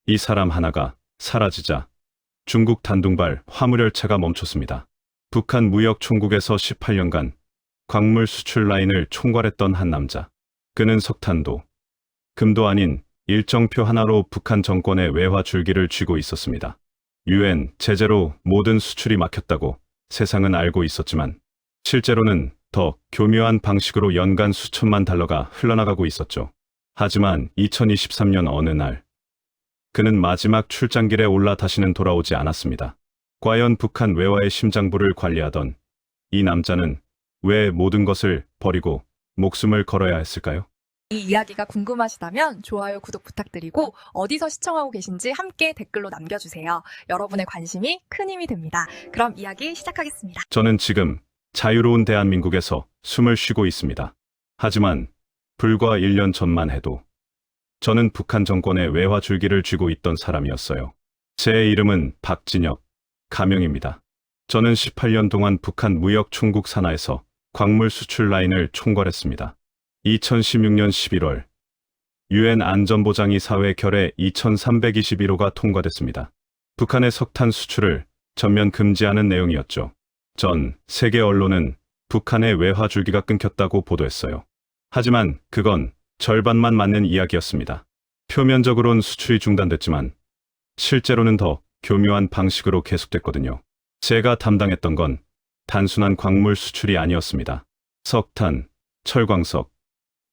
이 사람 하나가 사라지자 중국 단둥발 화물열차가 멈췄습니다. 북한 무역총국에서 18년간 광물 수출 라인을 총괄했던 한 남자. 그는 석탄도 금도 아닌 일정표 하나로 북한 정권의 외화 줄기를 쥐고 있었습니다. 유엔 제재로 모든 수출이 막혔다고 세상은 알고 있었지만 실제로는 더 교묘한 방식으로 연간 수천만 달러가 흘러나가고 있었죠. 하지만 2023년 어느 날 그는 마지막 출장길에 올라 다시는 돌아오지 않았습니다. 과연 북한 외화의 심장부를 관리하던 이 남자는 왜 모든 것을 버리고 목숨을 걸어야 했을까요? 이 이야기가 궁금하시다면 좋아요, 구독 부탁드리고 어디서 시청하고 계신지 함께 댓글로 남겨주세요. 여러분의 관심이 큰 힘이 됩니다. 그럼 이야기 시작하겠습니다. 저는 지금 자유로운 대한민국에서 숨을 쉬고 있습니다. 하지만 불과 1년 전만 해도 저는 북한 정권의 외화 줄기를 쥐고 있던 사람이었어요. 제 이름은 박진혁, 가명입니다. 저는 18년 동안 북한 무역총국 산하에서 광물 수출 라인을 총괄했습니다. 2016년 11월 유엔 안전보장위 사회 결의 2321호가 통과됐습니다. 북한의 석탄 수출을 전면 금지하는 내용이었죠. 전 세계 언론은 북한의 외화 줄기가 끊겼다고 보도했어요. 하지만 그건 절반만 맞는 이야기였습니다. 표면적으론 수출이 중단됐지만 실제로는 더 교묘한 방식으로 계속됐거든요. 제가 담당했던 건 단순한 광물 수출이 아니었습니다. 석탄, 철광석,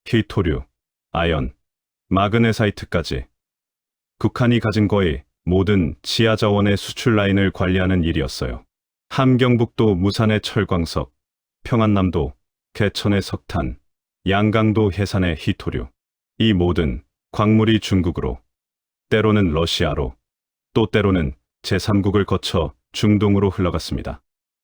히토류, 아연, 마그네사이트까지 북한이 가진 거의 모든 지하자원의 수출 라인을 관리하는 일이었어요. 함경북도 무산의 철광석, 평안남도 개천의 석탄, 양강도 해산의 히토류. 이 모든 광물이 중국으로, 때로는 러시아로, 또 때로는 제3국을 거쳐 중동으로 흘러갔습니다.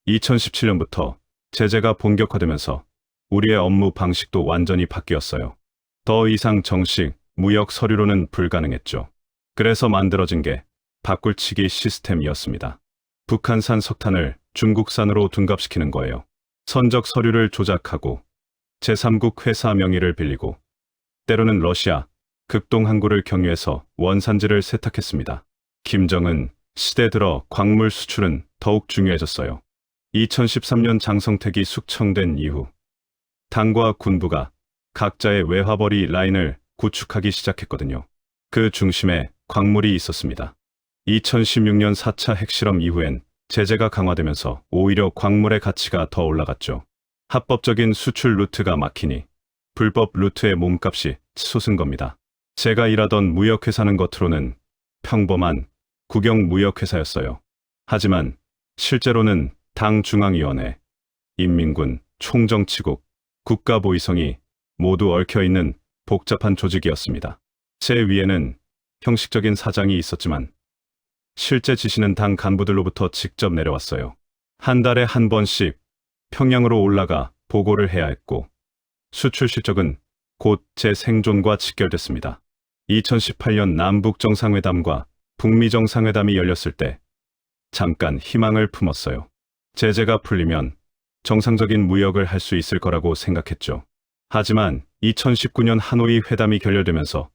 2017년부터 제재가 본격화되면서 우리의 업무 방식도 완전히 바뀌었어요. 더 이상 정식 무역 서류로는 불가능했죠. 그래서 만들어진 게 바꿀치기 시스템이었습니다. 북한산 석탄을 중국산으로 둔갑시키는 거예요. 선적 서류를 조작하고 제3국 회사 명의를 빌리고 때로는 러시아, 극동 항구를 경유해서 원산지를 세탁했습니다. 김정은 시대 들어 광물 수출은 더욱 중요해졌어요. 2013년 장성택이 숙청된 이후 당과 군부가 각자의 외화벌이 라인을 구축하기 시작했거든요. 그 중심에 광물이 있었습니다. 2016년 4차 핵실험 이후엔 제재가 강화되면서 오히려 광물의 가치가 더 올라갔죠. 합법적인 수출 루트가 막히니 불법 루트의 몸값이 치솟은 겁니다. 제가 일하던 무역회사는 겉으로는 평범한 국영 무역회사였어요. 하지만 실제로는 당 중앙위원회, 인민군, 총정치국, 국가보위성이 모두 얽혀있는 복잡한 조직이었습니다. 제 위에는 형식적인 사장이 있었지만 실제 지시는 당 간부들로부터 직접 내려왔어요. 한 달에 한 번씩 평양으로 올라가 보고를 해야 했고 수출 실적은 곧 제 생존과 직결됐습니다. 2018년 남북 정상회담과 북미 정상회담이 열렸을 때 잠깐 희망을 품었어요. 제재가 풀리면 정상적인 무역을 할 수 있을 거라고 생각했죠. 하지만 2019년 하노이 회담이 결렬되면서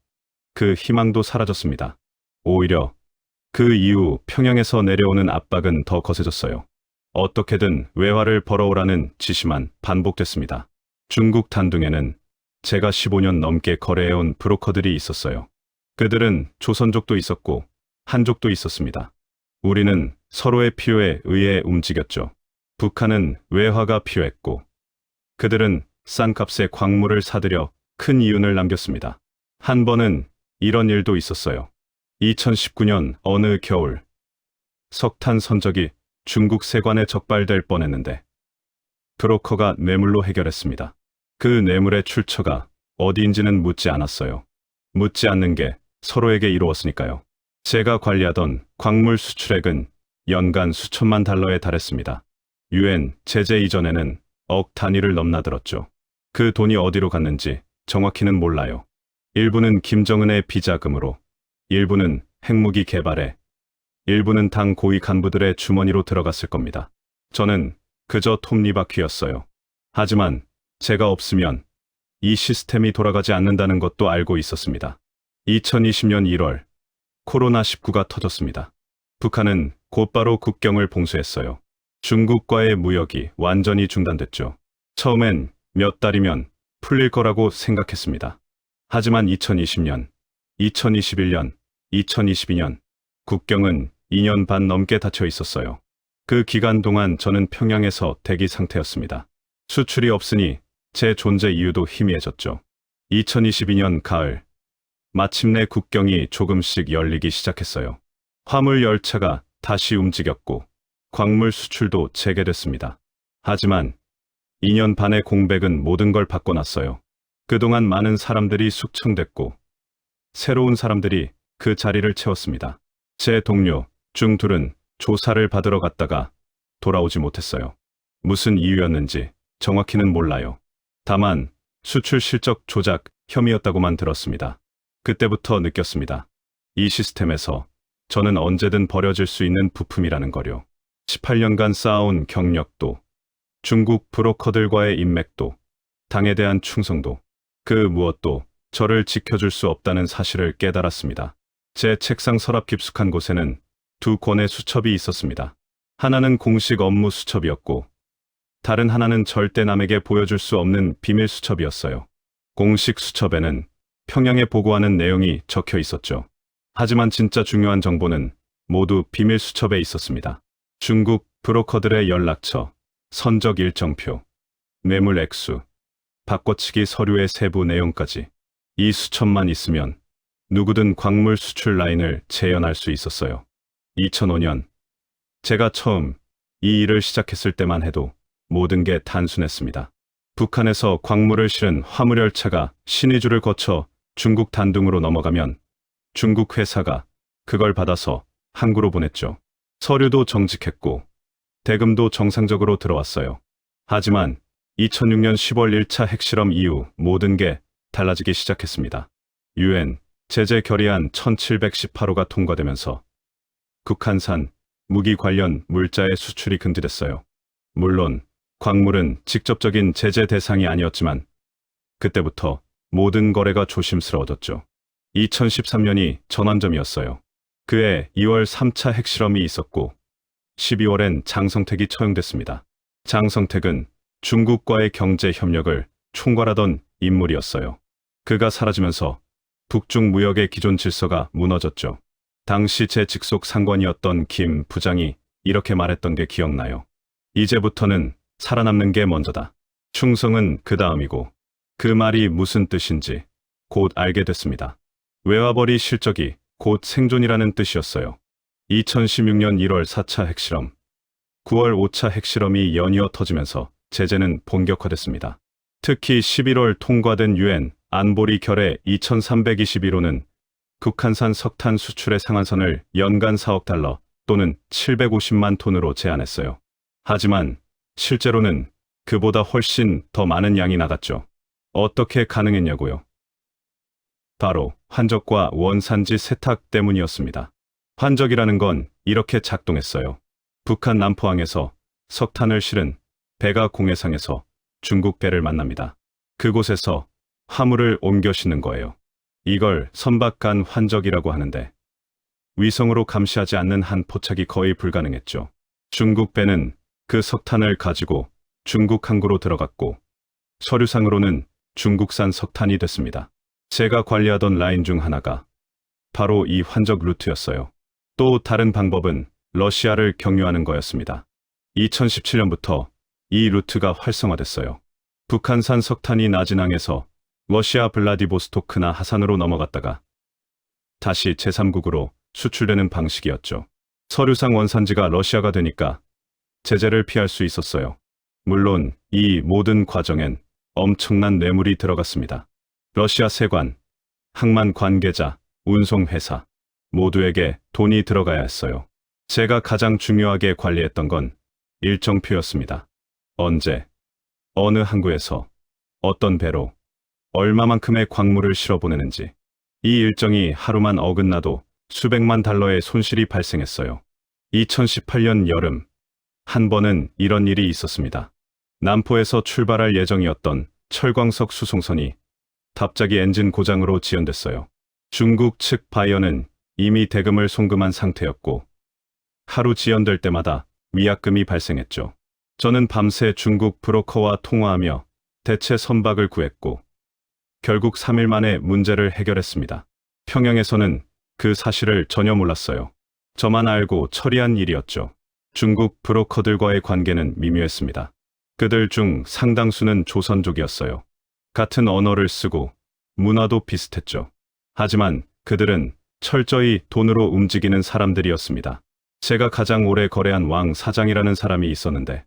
그 희망도 사라졌습니다. 오히려 그 이후 평양에서 내려오는 압박은 더 거세졌어요. 어떻게든 외화를 벌어오라는 지시만 반복됐습니다. 중국 단둥에는 제가 15년 넘게 거래해온 브로커들이 있었어요. 그들은 조선족도 있었고 한족도 있었습니다. 우리는 서로의 필요에 의해 움직였죠. 북한은 외화가 필요했고 그들은 싼 값에 광물을 사들여 큰 이윤을 남겼습니다. 한 번은 이런 일도 있었어요. 2019년 어느 겨울 석탄 선적이 중국 세관에 적발될 뻔했는데 브로커가 뇌물로 해결했습니다. 그 뇌물의 출처가 어디인지는 묻지 않았어요. 묻지 않는 게 서로에게 이루었으니까요. 제가 관리하던 광물 수출액은 연간 수천만 달러에 달했습니다. 유엔 제재 이전에는 억 단위를 넘나들었죠. 그 돈이 어디로 갔는지 정확히는 몰라요. 일부는 김정은의 비자금으로, 일부는 핵무기 개발에, 일부는 당 고위 간부들의 주머니로 들어갔을 겁니다. 저는 그저 톱니바퀴였어요. 하지만 제가 없으면 이 시스템이 돌아가지 않는다는 것도 알고 있었습니다. 2020년 1월 코로나19가 터졌습니다. 북한은 곧바로 국경을 봉쇄했어요. 중국과의 무역이 완전히 중단됐죠. 처음엔 몇 달이면 풀릴 거라고 생각했습니다. 하지만 2020년, 2021년, 2022년 국경은 2년 반 넘게 닫혀 있었어요. 그 기간 동안 저는 평양에서 대기 상태였습니다. 수출이 없으니 제 존재 이유도 희미해졌죠. 2022년 가을, 마침내 국경이 조금씩 열리기 시작했어요. 화물 열차가 다시 움직였고 광물 수출도 재개됐습니다. 하지만 2년 반의 공백은 모든 걸 바꿔놨어요. 그동안 많은 사람들이 숙청됐고 새로운 사람들이 그 자리를 채웠습니다. 제 동료 중 둘은 조사를 받으러 갔다가 돌아오지 못했어요. 무슨 이유였는지 정확히는 몰라요. 다만 수출 실적 조작 혐의였다고만 들었습니다. 그때부터 느꼈습니다. 이 시스템에서 저는 언제든 버려질 수 있는 부품이라는 거요. 18년간 쌓아온 경력도, 중국 브로커들과의 인맥도, 당에 대한 충성도, 그 무엇도 저를 지켜줄 수 없다는 사실을 깨달았습니다. 제 책상 서랍 깊숙한 곳에는 두 권의 수첩이 있었습니다. 하나는 공식 업무 수첩이었고 다른 하나는 절대 남에게 보여줄 수 없는 비밀 수첩이었어요. 공식 수첩에는 평양에 보고하는 내용이 적혀 있었죠. 하지만 진짜 중요한 정보는 모두 비밀 수첩에 있었습니다. 중국 브로커들의 연락처, 선적 일정표, 뇌물 액수, 바꿔치기 서류의 세부 내용까지. 이 수첩만 있으면 누구든 광물 수출 라인을 재현할 수 있었어요. 2005년, 제가 처음 이 일을 시작했을 때만 해도 모든 게 단순했습니다. 북한에서 광물을 실은 화물열차가 신의주를 거쳐 중국 단둥으로 넘어가면 중국 회사가 그걸 받아서 항구로 보냈죠. 서류도 정직했고 대금도 정상적으로 들어왔어요. 하지만 2006년 10월 1차 핵실험 이후 모든 게 달라지기 시작했습니다. UN 제재 결의안 1718호가 통과되면서 북한산 무기 관련 물자의 수출이 금지됐어요. 물론 광물은 직접적인 제재 대상이 아니었지만 그때부터 모든 거래가 조심스러워졌죠. 2013년이 전환점이었어요. 그해 2월 3차 핵실험이 있었고 12월엔 장성택이 처형됐습니다. 장성택은 중국과의 경제 협력을 총괄하던 인물이었어요. 그가 사라지면서 북중 무역의 기존 질서가 무너졌죠. 당시 제 직속 상관이었던 김 부장이 이렇게 말했던 게 기억나요. 이제부터는 살아남는 게 먼저다. 충성은 그 다음이고. 그 말이 무슨 뜻인지 곧 알게 됐습니다. 외화벌이 실적이 곧 생존이라는 뜻이었어요. 2016년 1월 4차 핵실험, 9월 5차 핵실험이 연이어 터지면서 제재는 본격화됐습니다. 특히 11월 통과된 UN 안보리 결의 2321호는 북한산 석탄 수출의 상한선을 연간 4억 달러 또는 750만 톤으로 제한했어요. 하지만 실제로는 그보다 훨씬 더 많은 양이 나갔죠. 어떻게 가능했냐고요? 바로 환적과 원산지 세탁 때문이었습니다. 환적이라는 건 이렇게 작동했어요. 북한 남포항에서 석탄을 실은 배가 공해상에서 중국 배를 만납니다. 그곳에서 화물을 옮겨 싣는 거예요. 이걸 선박간 환적이라고 하는데 위성으로 감시하지 않는 한 포착이 거의 불가능했죠. 중국 배는 그 석탄을 가지고 중국 항구로 들어갔고 서류상으로는 중국산 석탄이 됐습니다. 제가 관리하던 라인 중 하나가 바로 이 환적 루트였어요. 또 다른 방법은 러시아를 경유하는 거였습니다. 2017년부터 이 루트가 활성화됐어요. 북한산 석탄이 나진항에서 러시아 블라디보스토크나 하산으로 넘어갔다가 다시 제3국으로 수출되는 방식이었죠. 서류상 원산지가 러시아가 되니까 제재를 피할 수 있었어요. 물론 이 모든 과정엔 엄청난 뇌물이 들어갔습니다. 러시아 세관, 항만 관계자, 운송회사 모두에게 돈이 들어가야 했어요. 제가 가장 중요하게 관리했던 건 일정표였습니다. 언제, 어느 항구에서, 어떤 배로, 얼마만큼의 광물을 실어보내는지. 이 일정이 하루만 어긋나도 수백만 달러의 손실이 발생했어요. 2018년 여름, 한 번은 이런 일이 있었습니다. 남포에서 출발할 예정이었던 철광석 수송선이 갑자기 엔진 고장으로 지연됐어요. 중국 측 바이어는 이미 대금을 송금한 상태였고 하루 지연될 때마다 위약금이 발생했죠. 저는 밤새 중국 브로커와 통화하며 대체 선박을 구했고 결국 3일 만에 문제를 해결했습니다. 평양에서는 그 사실을 전혀 몰랐어요. 저만 알고 처리한 일이었죠. 중국 브로커들과의 관계는 미묘했습니다. 그들 중 상당수는 조선족이었어요. 같은 언어를 쓰고 문화도 비슷했죠. 하지만 그들은 철저히 돈으로 움직이는 사람들이었습니다. 제가 가장 오래 거래한 왕 사장이라는 사람이 있었는데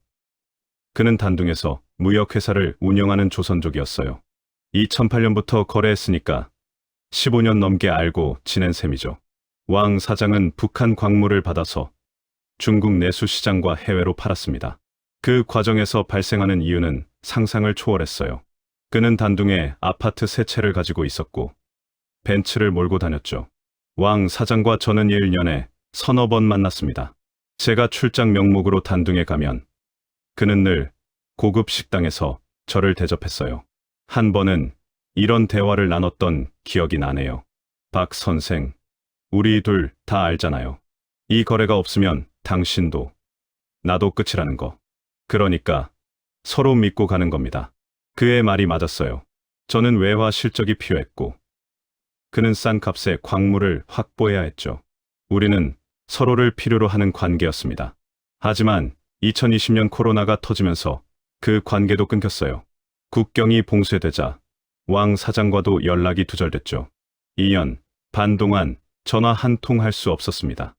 그는 단둥에서 무역회사를 운영하는 조선족이었어요. 2008년부터 거래했으니까 15년 넘게 알고 지낸 셈이죠. 왕 사장은 북한 광물을 받아서 중국 내수 시장과 해외로 팔았습니다. 그 과정에서 발생하는 이유는 상상을 초월했어요. 그는 단둥에 아파트 3채를 가지고 있었고 벤츠를 몰고 다녔죠. 왕 사장과 저는 1년에 서너 번 만났습니다. 제가 출장 명목으로 단둥에 가면 그는 늘 고급 식당에서 저를 대접했어요. 한 번은 이런 대화를 나눴던 기억이 나네요. 박 선생, 우리 둘 다 알잖아요. 이 거래가 없으면 당신도 나도 끝이라는 거. 그러니까 서로 믿고 가는 겁니다. 그의 말이 맞았어요. 저는 외화 실적이 필요했고 그는 싼 값에 광물을 확보해야 했죠. 우리는 서로를 필요로 하는 관계였습니다. 하지만 2020년 코로나가 터지면서 그 관계도 끊겼어요. 국경이 봉쇄되자 왕 사장과도 연락이 두절됐죠. 2년 반 동안 전화 한 통 할 수 없었습니다.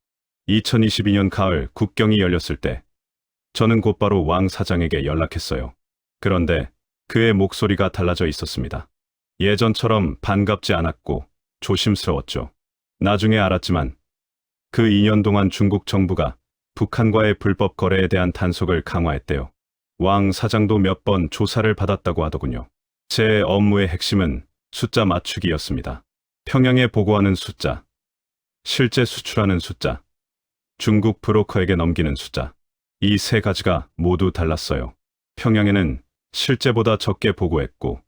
2022년 가을 국경이 열렸을 때 저는 곧바로 왕 사장에게 연락했어요. 그런데 그의 목소리가 달라져 있었습니다. 예전처럼 반갑지 않았고 조심스러웠죠. 나중에 알았지만 그 2년 동안 중국 정부가 북한과의 불법 거래에 대한 단속을 강화했대요. 왕 사장도 몇 번 조사를 받았다고 하더군요. 제 업무의 핵심은 숫자 맞추기였습니다. 평양에 보고하는 숫자, 실제 수출하는 숫자, 중국 브로커에게 넘기는 숫자. 이 세 가지가 모두 달랐어요. 평양에는 실제보다 적게 보고했고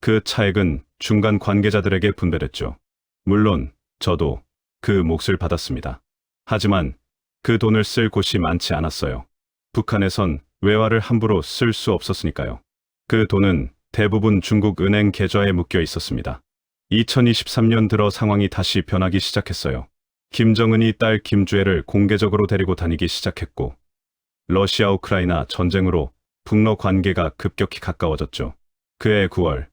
그 차액은 중간 관계자들에게 분배됐죠. 물론 저도 그 몫을 받았습니다. 하지만 그 돈을 쓸 곳이 많지 않았어요. 북한에선 외화를 함부로 쓸 수 없었으니까요. 그 돈은 대부분 중국 은행 계좌에 묶여 있었습니다. 2023년 들어 상황이 다시 변하기 시작했어요. 김정은이 딸 김주애를 공개적으로 데리고 다니기 시작했고 러시아 우크라이나 전쟁으로 북러 관계가 급격히 가까워졌죠. 그해 9월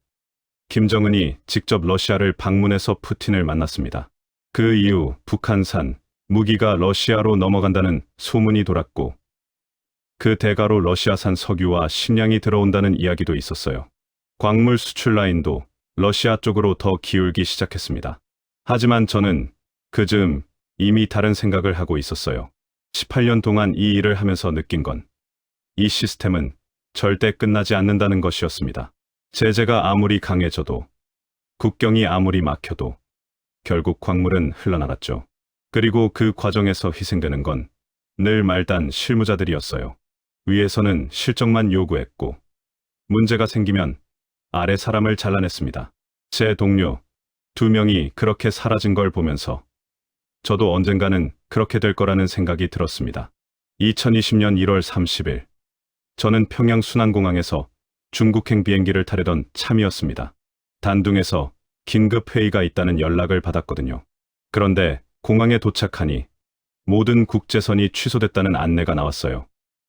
김정은이 직접 러시아를 방문해서 푸틴을 만났습니다. 그 이후 북한산 무기가 러시아로 넘어간다는 소문이 돌았고 그 대가로 러시아산 석유와 식량이 들어온다는 이야기도 있었어요. 광물 수출 라인도 러시아 쪽으로 더 기울기 시작했습니다. 하지만 저는 그즈음 이미 다른 생각을 하고 있었어요. 18년 동안 이 일을 하면서 느낀 건 이 시스템은 절대 끝나지 않는다는 것이었습니다. 제재가 아무리 강해져도 국경이 아무리 막혀도 결국 광물은 흘러나갔죠. 그리고 그 과정에서 희생되는 건 늘 말단 실무자들이었어요. 위에서는 실적만 요구했고 문제가 생기면 아래 사람을 잘라냈습니다. 제 동료 2명이 그렇게 사라진 걸 보면서 저도 언젠가는 그렇게 될 거라는 생각이 들었습니다. 2020년 1월 30일 저는 평양 순안공항에서 중국행 비행기를 타려던 참이었습니다. 단둥에서 긴급 회의가 있다는 연락을 받았거든요. 그런데 공항에 도착하니 모든 국제선이 취소됐다는 안내가 나왔어요.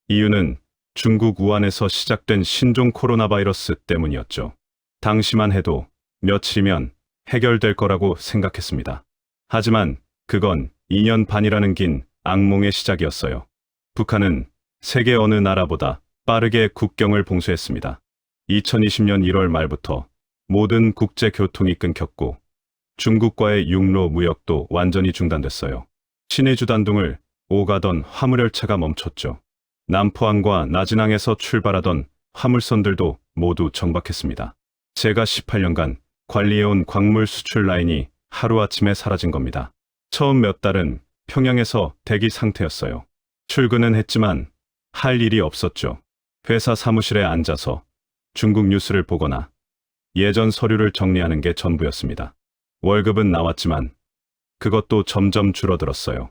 이유는 중국 우한에서 시작된 신종 코로나 바이러스 때문이었죠. 당시만 해도 며칠이면 해결될 거라고 생각했습니다. 하지만 그건 2년 반이라는 긴 악몽의 시작이었어요. 북한은 세계 어느 나라보다 빠르게 국경을 봉쇄했습니다. 2020년 1월 말부터 모든 국제 교통이 끊겼고 중국과의 육로 무역도 완전히 중단됐어요. 신해주 단둥을 오가던 화물열차가 멈췄죠. 남포항과 나진항에서 출발하던 화물선들도 모두 정박했습니다. 제가 18년간 관리해온 광물 수출 라인이 하루아침에 사라진 겁니다. 처음 몇 달은 평양에서 대기 상태였어요. 출근은 했지만 할 일이 없었죠. 회사 사무실에 앉아서 중국 뉴스를 보거나 예전 서류를 정리하는 게 전부였습니다. 월급은 나왔지만 그것도 점점 줄어들었어요.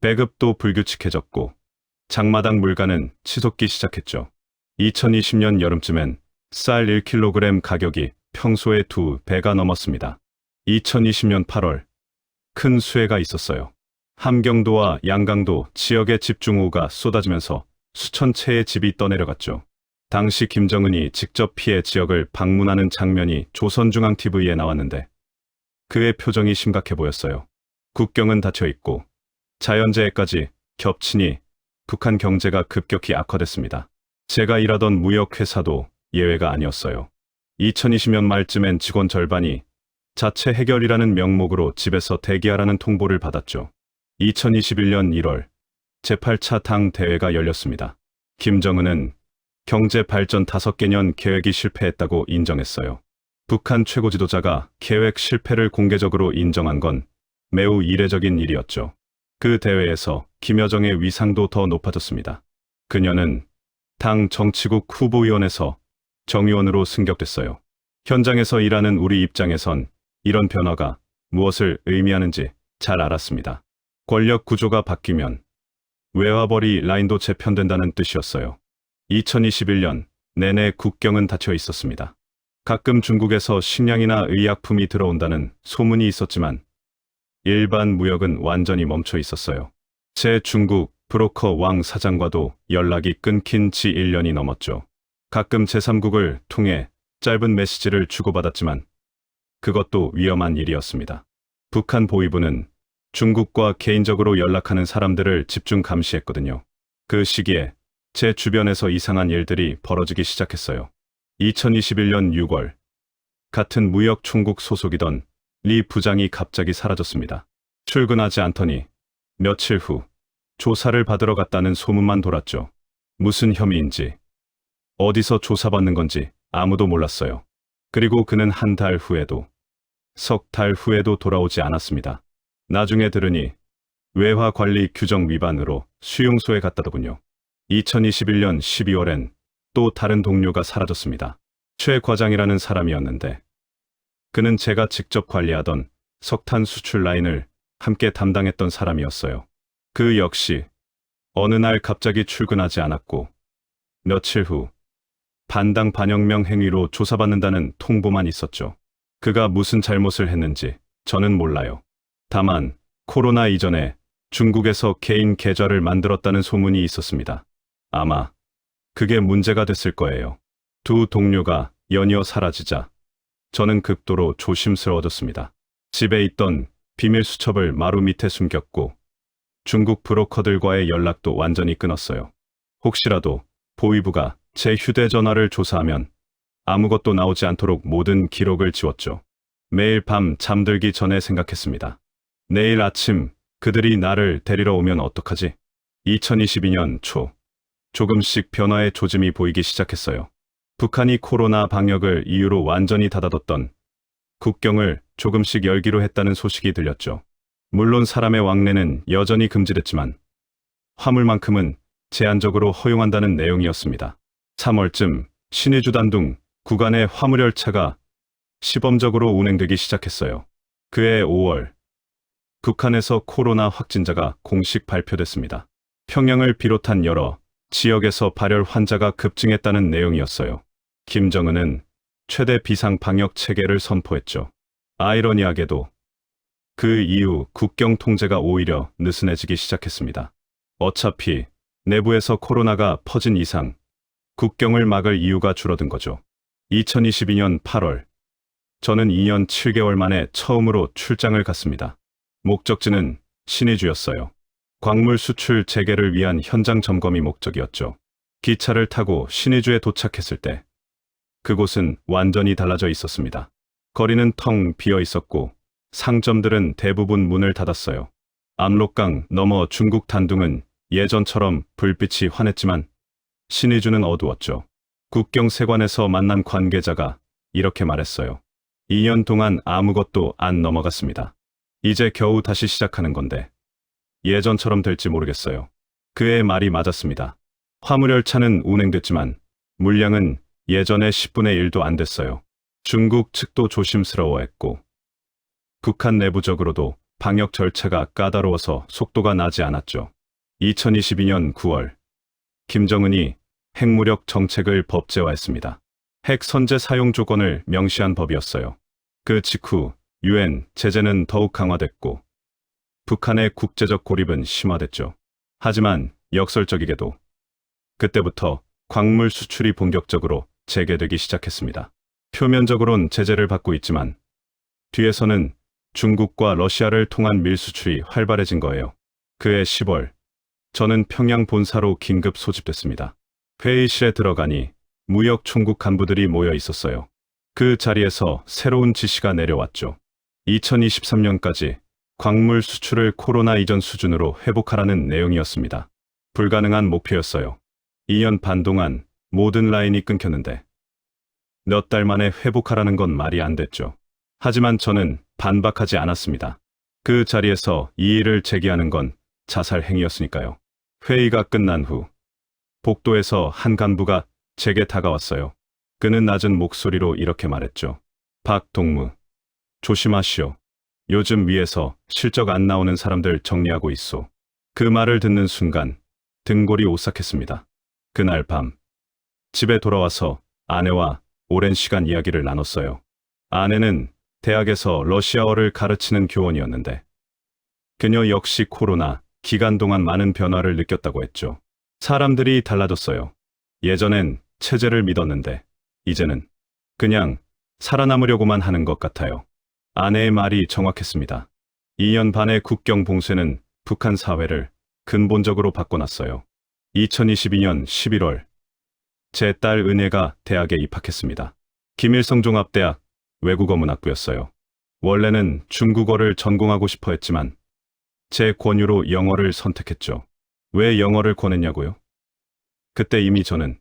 배급도 불규칙해졌고 장마당 물가는 치솟기 시작했죠. 2020년 여름쯤엔 쌀 1kg 가격이 평소의 2배가 넘었습니다. 2020년 8월 큰 수해가 있었어요. 함경도와 양강도 지역에 집중호우가 쏟아지면서 수천 채의 집이 떠내려갔죠. 당시 김정은이 직접 피해 지역을 방문하는 장면이 조선중앙TV에 나왔는데 그의 표정이 심각해 보였어요. 국경은 닫혀 있고 자연재해까지 겹치니 북한 경제가 급격히 악화됐습니다. 제가 일하던 무역회사도 예외가 아니었어요. 2020년 말쯤엔 직원 절반이 자체 해결이라는 명목으로 집에서 대기하라는 통보를 받았죠. 2021년 1월 제8차 당 대회가 열렸습니다. 김정은은 경제 발전 5개년 계획이 실패했다고 인정했어요. 북한 최고 지도자가 계획 실패를 공개적으로 인정한 건 매우 이례적인 일이었죠. 그 대회에서 김여정의 위상도 더 높아졌습니다. 그녀는 당 정치국 후보위원회에서 정의원으로 승격됐어요. 현장에서 일하는 우리 입장에선 이런 변화가 무엇을 의미하는지 잘 알았습니다. 권력 구조가 바뀌면 외화벌이 라인도 재편된다는 뜻이었어요. 2021년 내내 국경은 닫혀 있었습니다. 가끔 중국에서 식량이나 의약품이 들어온다는 소문이 있었지만 일반 무역은 완전히 멈춰 있었어요. 제 중국 브로커 왕 사장과도 연락이 끊긴 지 1년이 넘었죠. 가끔 제3국을 통해 짧은 메시지를 주고받았지만 그것도 위험한 일이었습니다. 북한 보위부는 중국과 개인적으로 연락하는 사람들을 집중 감시했거든요. 그 시기에 제 주변에서 이상한 일들이 벌어지기 시작했어요. 2021년 6월 같은 무역총국 소속이던 리 부장이 갑자기 사라졌습니다. 출근하지 않더니 며칠 후 조사를 받으러 갔다는 소문만 돌았죠. 무슨 혐의인지, 어디서 조사받는 건지 아무도 몰랐어요. 그리고 그는 한 달 후에도, 석 달 후에도 돌아오지 않았습니다. 나중에 들으니 외화 관리 규정 위반으로 수용소에 갔다더군요. 2021년 12월엔 또 다른 동료가 사라졌습니다. 최 과장이라는 사람이었는데 그는 제가 직접 관리하던 석탄 수출 라인을 함께 담당했던 사람이었어요. 그 역시 어느 날 갑자기 출근하지 않았고 며칠 후 반당 반혁명 행위로 조사받는다는 통보만 있었죠. 그가 무슨 잘못을 했는지 저는 몰라요. 다만 코로나 이전에 중국에서 개인 계좌를 만들었다는 소문이 있었습니다. 아마 그게 문제가 됐을 거예요. 두 동료가 연이어 사라지자 저는 극도로 조심스러워졌습니다. 집에 있던 비밀 수첩을 마루 밑에 숨겼고 중국 브로커들과의 연락도 완전히 끊었어요. 혹시라도 보위부가 제 휴대전화를 조사하면 아무것도 나오지 않도록 모든 기록을 지웠죠. 매일 밤 잠들기 전에 생각했습니다. 내일 아침 그들이 나를 데리러 오면 어떡하지? 2022년 초 조금씩 변화의 조짐이 보이기 시작했어요. 북한이 코로나 방역을 이유로 완전히 닫아뒀던 국경을 조금씩 열기로 했다는 소식이 들렸죠. 물론 사람의 왕래는 여전히 금지됐지만 화물만큼은 제한적으로 허용한다는 내용이었습니다. 3월쯤 신의주 단둥 구간의 화물열차가 시범적으로 운행되기 시작했어요. 그해 5월 북한에서 코로나 확진자가 공식 발표됐습니다. 평양을 비롯한 여러 지역에서 발열 환자가 급증했다는 내용이었어요. 김정은은 최대 비상 방역 체계를 선포했죠. 아이러니하게도 그 이후 국경 통제가 오히려 느슨해지기 시작했습니다. 어차피 내부에서 코로나가 퍼진 이상 국경을 막을 이유가 줄어든 거죠. 2022년 8월 저는 2년 7개월 만에 처음으로 출장을 갔습니다. 목적지는 신의주였어요. 광물 수출 재개를 위한 현장 점검이 목적이었죠. 기차를 타고 신의주에 도착했을 때 그곳은 완전히 달라져 있었습니다. 거리는 텅 비어 있었고 상점들은 대부분 문을 닫았어요. 압록강 너머 중국 단둥은 예전처럼 불빛이 환했지만 신의주는 어두웠죠. 국경 세관에서 만난 관계자가 이렇게 말했어요. 2년 동안 아무것도 안 넘어갔습니다. 이제 겨우 다시 시작하는 건데 예전처럼 될지 모르겠어요. 그의 말이 맞았습니다. 화물열차는 운행됐지만 물량은 예전의 10분의 1도 안 됐어요. 중국 측도 조심스러워했고 북한 내부적으로도 방역 절차가 까다로워서 속도가 나지 않았죠. 2022년 9월, 김정은이 핵무력 정책을 법제화했습니다. 핵 선제 사용 조건을 명시한 법이었어요. 그 직후 유엔 제재는 더욱 강화됐고 북한의 국제적 고립은 심화됐죠. 하지만 역설적이게도 그때부터 광물 수출이 본격적으로 재개되기 시작했습니다. 표면적으론 제재를 받고 있지만 뒤에서는 중국과 러시아를 통한 밀수출이 활발해진 거예요. 그해 10월, 저는 평양 본사로 긴급 소집됐습니다. 회의실에 들어가니 무역 총국 간부들이 모여 있었어요. 그 자리에서 새로운 지시가 내려왔죠. 2023년까지 광물 수출을 코로나 이전 수준으로 회복하라는 내용이었습니다. 불가능한 목표였어요. 2년 반 동안 모든 라인이 끊겼는데 몇 달 만에 회복하라는 건 말이 안 됐죠. 하지만 저는 반박하지 않았습니다. 그 자리에서 이의를 제기하는 건 자살 행위였으니까요. 회의가 끝난 후 복도에서 한 간부가 제게 다가왔어요. 그는 낮은 목소리로 이렇게 말했죠. 박동무, 조심하시오. 요즘 위에서 실적 안 나오는 사람들 정리하고 있소. 그 말을 듣는 순간 등골이 오싹했습니다. 그날 밤 집에 돌아와서 아내와 오랜 시간 이야기를 나눴어요. 아내는 대학에서 러시아어를 가르치는 교원이었는데 그녀 역시 코로나 기간 동안 많은 변화를 느꼈다고 했죠. 사람들이 달라졌어요. 예전엔 체제를 믿었는데 이제는 그냥 살아남으려고만 하는 것 같아요. 아내의 말이 정확했습니다. 2년 반의 국경 봉쇄는 북한 사회를 근본적으로 바꿔놨어요. 2022년 11월, 제 딸 은혜가 대학에 입학했습니다. 김일성 종합대학 외국어문학부였어요. 원래는 중국어를 전공하고 싶어 했지만 제 권유로 영어를 선택했죠. 왜 영어를 권했냐고요? 그때 이미 저는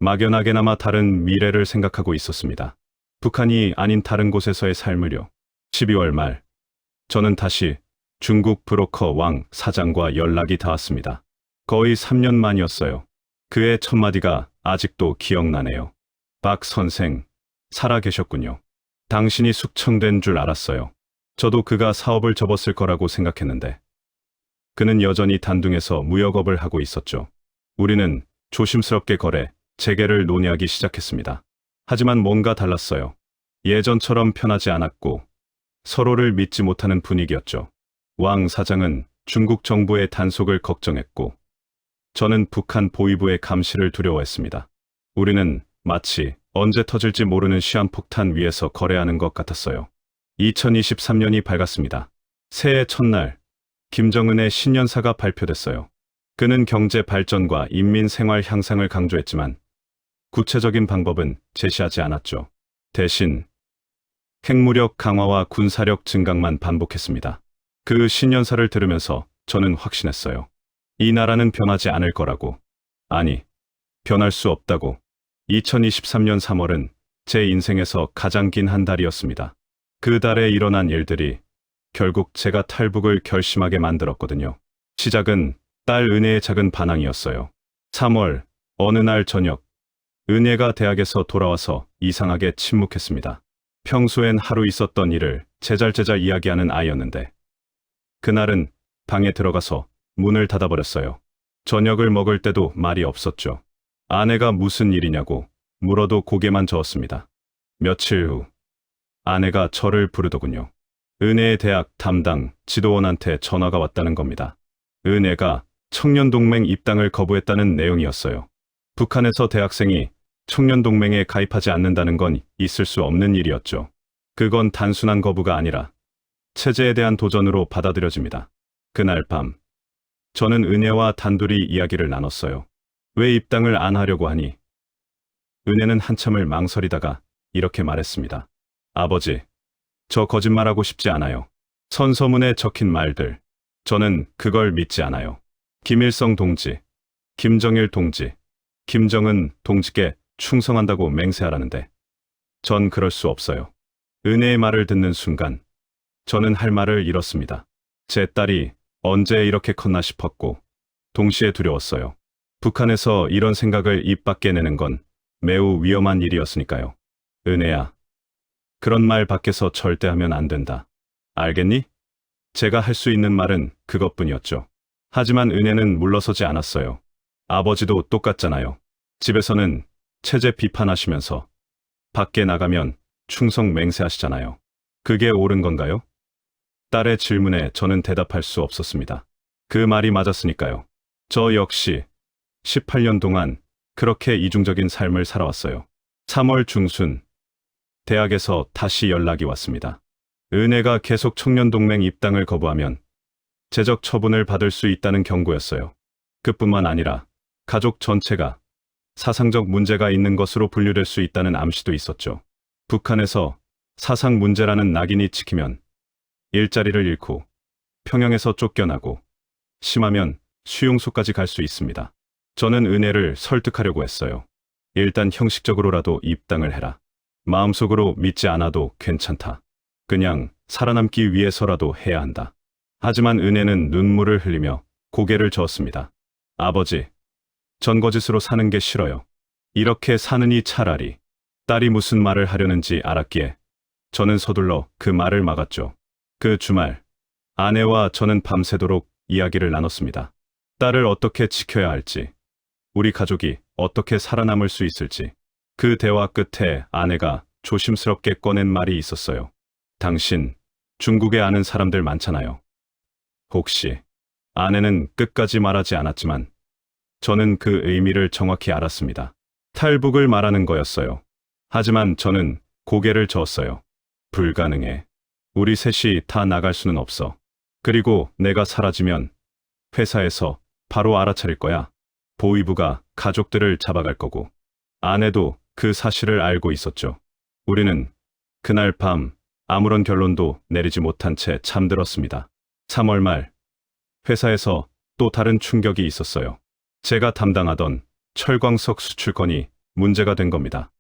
막연하게나마 다른 미래를 생각하고 있었습니다. 북한이 아닌 다른 곳에서의 삶을요. 12월 말, 저는 다시 중국 브로커 왕 사장과 연락이 닿았습니다. 거의 3년 만이었어요. 그의 첫마디가 아직도 기억나네요. 박 선생, 살아 계셨군요. 당신이 숙청된 줄 알았어요. 저도 그가 사업을 접었을 거라고 생각했는데 그는 여전히 단둥에서 무역업을 하고 있었죠. 우리는 조심스럽게 거래, 재개를 논의하기 시작했습니다. 하지만 뭔가 달랐어요. 예전처럼 편하지 않았고 서로를 믿지 못하는 분위기였죠. 왕 사장은 중국 정부의 단속을 걱정했고 저는 북한 보위부의 감시를 두려워했습니다. 우리는 마치 언제 터질지 모르는 시한폭탄 위에서 거래하는 것 같았어요. 2023년이 밝았습니다. 새해 첫날, 김정은의 신년사가 발표됐어요. 그는 경제 발전과 인민 생활 향상을 강조했지만 구체적인 방법은 제시하지 않았죠. 대신 핵무력 강화와 군사력 증강만 반복했습니다. 그 신년사를 들으면서 저는 확신했어요. 이 나라는 변하지 않을 거라고. 아니, 변할 수 없다고. 2023년 3월은 제 인생에서 가장 긴 한 달이었습니다. 그 달에 일어난 일들이 결국 제가 탈북을 결심하게 만들었거든요. 시작은 딸 은혜의 작은 반항이었어요. 3월 어느 날 저녁, 은혜가 대학에서 돌아와서 이상하게 침묵했습니다. 평소엔 하루 있었던 일을 제잘제잘 이야기하는 아이였는데 그날은 방에 들어가서 문을 닫아버렸어요. 저녁을 먹을 때도 말이 없었죠. 아내가 무슨 일이냐고 물어도 고개만 저었습니다. 며칠 후 아내가 저를 부르더군요. 은혜의 대학 담당 지도원한테 전화가 왔다는 겁니다. 은혜가 청년동맹 입당을 거부했다는 내용이었어요. 북한에서 대학생이 청년동맹에 가입하지 않는다는 건 있을 수 없는 일이었죠. 그건 단순한 거부가 아니라 체제에 대한 도전으로 받아들여집니다. 그날 밤, 저는 은혜와 단둘이 이야기를 나눴어요. 왜 입당을 안 하려고 하니? 은혜는 한참을 망설이다가 이렇게 말했습니다. 아버지, 저 거짓말하고 싶지 않아요. 선서문에 적힌 말들, 저는 그걸 믿지 않아요. 김일성 동지, 김정일 동지, 김정은 동지께 충성한다고 맹세하라는데 전 그럴 수 없어요. 은혜의 말을 듣는 순간 저는 할 말을 잃었습니다. 제 딸이 언제 이렇게 컸나 싶었고 동시에 두려웠어요. 북한에서 이런 생각을 입 밖에 내는 건 매우 위험한 일이었으니까요. 은혜야, 그런 말 밖에서 절대 하면 안 된다. 알겠니? 제가 할 수 있는 말은 그것뿐이었죠. 하지만 은혜는 물러서지 않았어요. 아버지도 똑같잖아요. 집에서는 체제 비판하시면서 밖에 나가면 충성 맹세하시잖아요. 그게 옳은 건가요? 딸의 질문에 저는 대답할 수 없었습니다. 그 말이 맞았으니까요. 저 역시 18년 동안 그렇게 이중적인 삶을 살아왔어요. 3월 중순, 대학에서 다시 연락이 왔습니다. 은혜가 계속 청년동맹 입당을 거부하면 제적 처분을 받을 수 있다는 경고였어요. 그뿐만 아니라 가족 전체가 사상적 문제가 있는 것으로 분류될 수 있다는 암시도 있었죠. 북한에서 사상 문제라는 낙인이 찍히면 일자리를 잃고 평양에서 쫓겨나고 심하면 수용소까지 갈 수 있습니다. 저는 은혜를 설득하려고 했어요. 일단 형식적으로라도 입당을 해라. 마음속으로 믿지 않아도 괜찮다. 그냥 살아남기 위해서라도 해야 한다. 하지만 은혜는 눈물을 흘리며 고개를 저었습니다. 아버지, 전 거짓으로 사는 게 싫어요. 이렇게 사느니 차라리. 딸이 무슨 말을 하려는지 알았기에 저는 서둘러 그 말을 막았죠. 그 주말, 아내와 저는 밤새도록 이야기를 나눴습니다. 딸을 어떻게 지켜야 할지, 우리 가족이 어떻게 살아남을 수 있을지. 그 대화 끝에 아내가 조심스럽게 꺼낸 말이 있었어요. 당신, 중국에 아는 사람들 많잖아요. 혹시, 아내는 끝까지 말하지 않았지만 저는 그 의미를 정확히 알았습니다. 탈북을 말하는 거였어요. 하지만 저는 고개를 저었어요. 불가능해. 우리 셋이 다 나갈 수는 없어. 그리고 내가 사라지면 회사에서 바로 알아차릴 거야. 보위부가 가족들을 잡아갈 거고. 아내도 그 사실을 알고 있었죠. 우리는 그날 밤 아무런 결론도 내리지 못한 채 잠들었습니다. 3월 말, 회사에서 또 다른 충격이 있었어요. 제가 담당하던 철광석 수출건이 문제가 된 겁니다.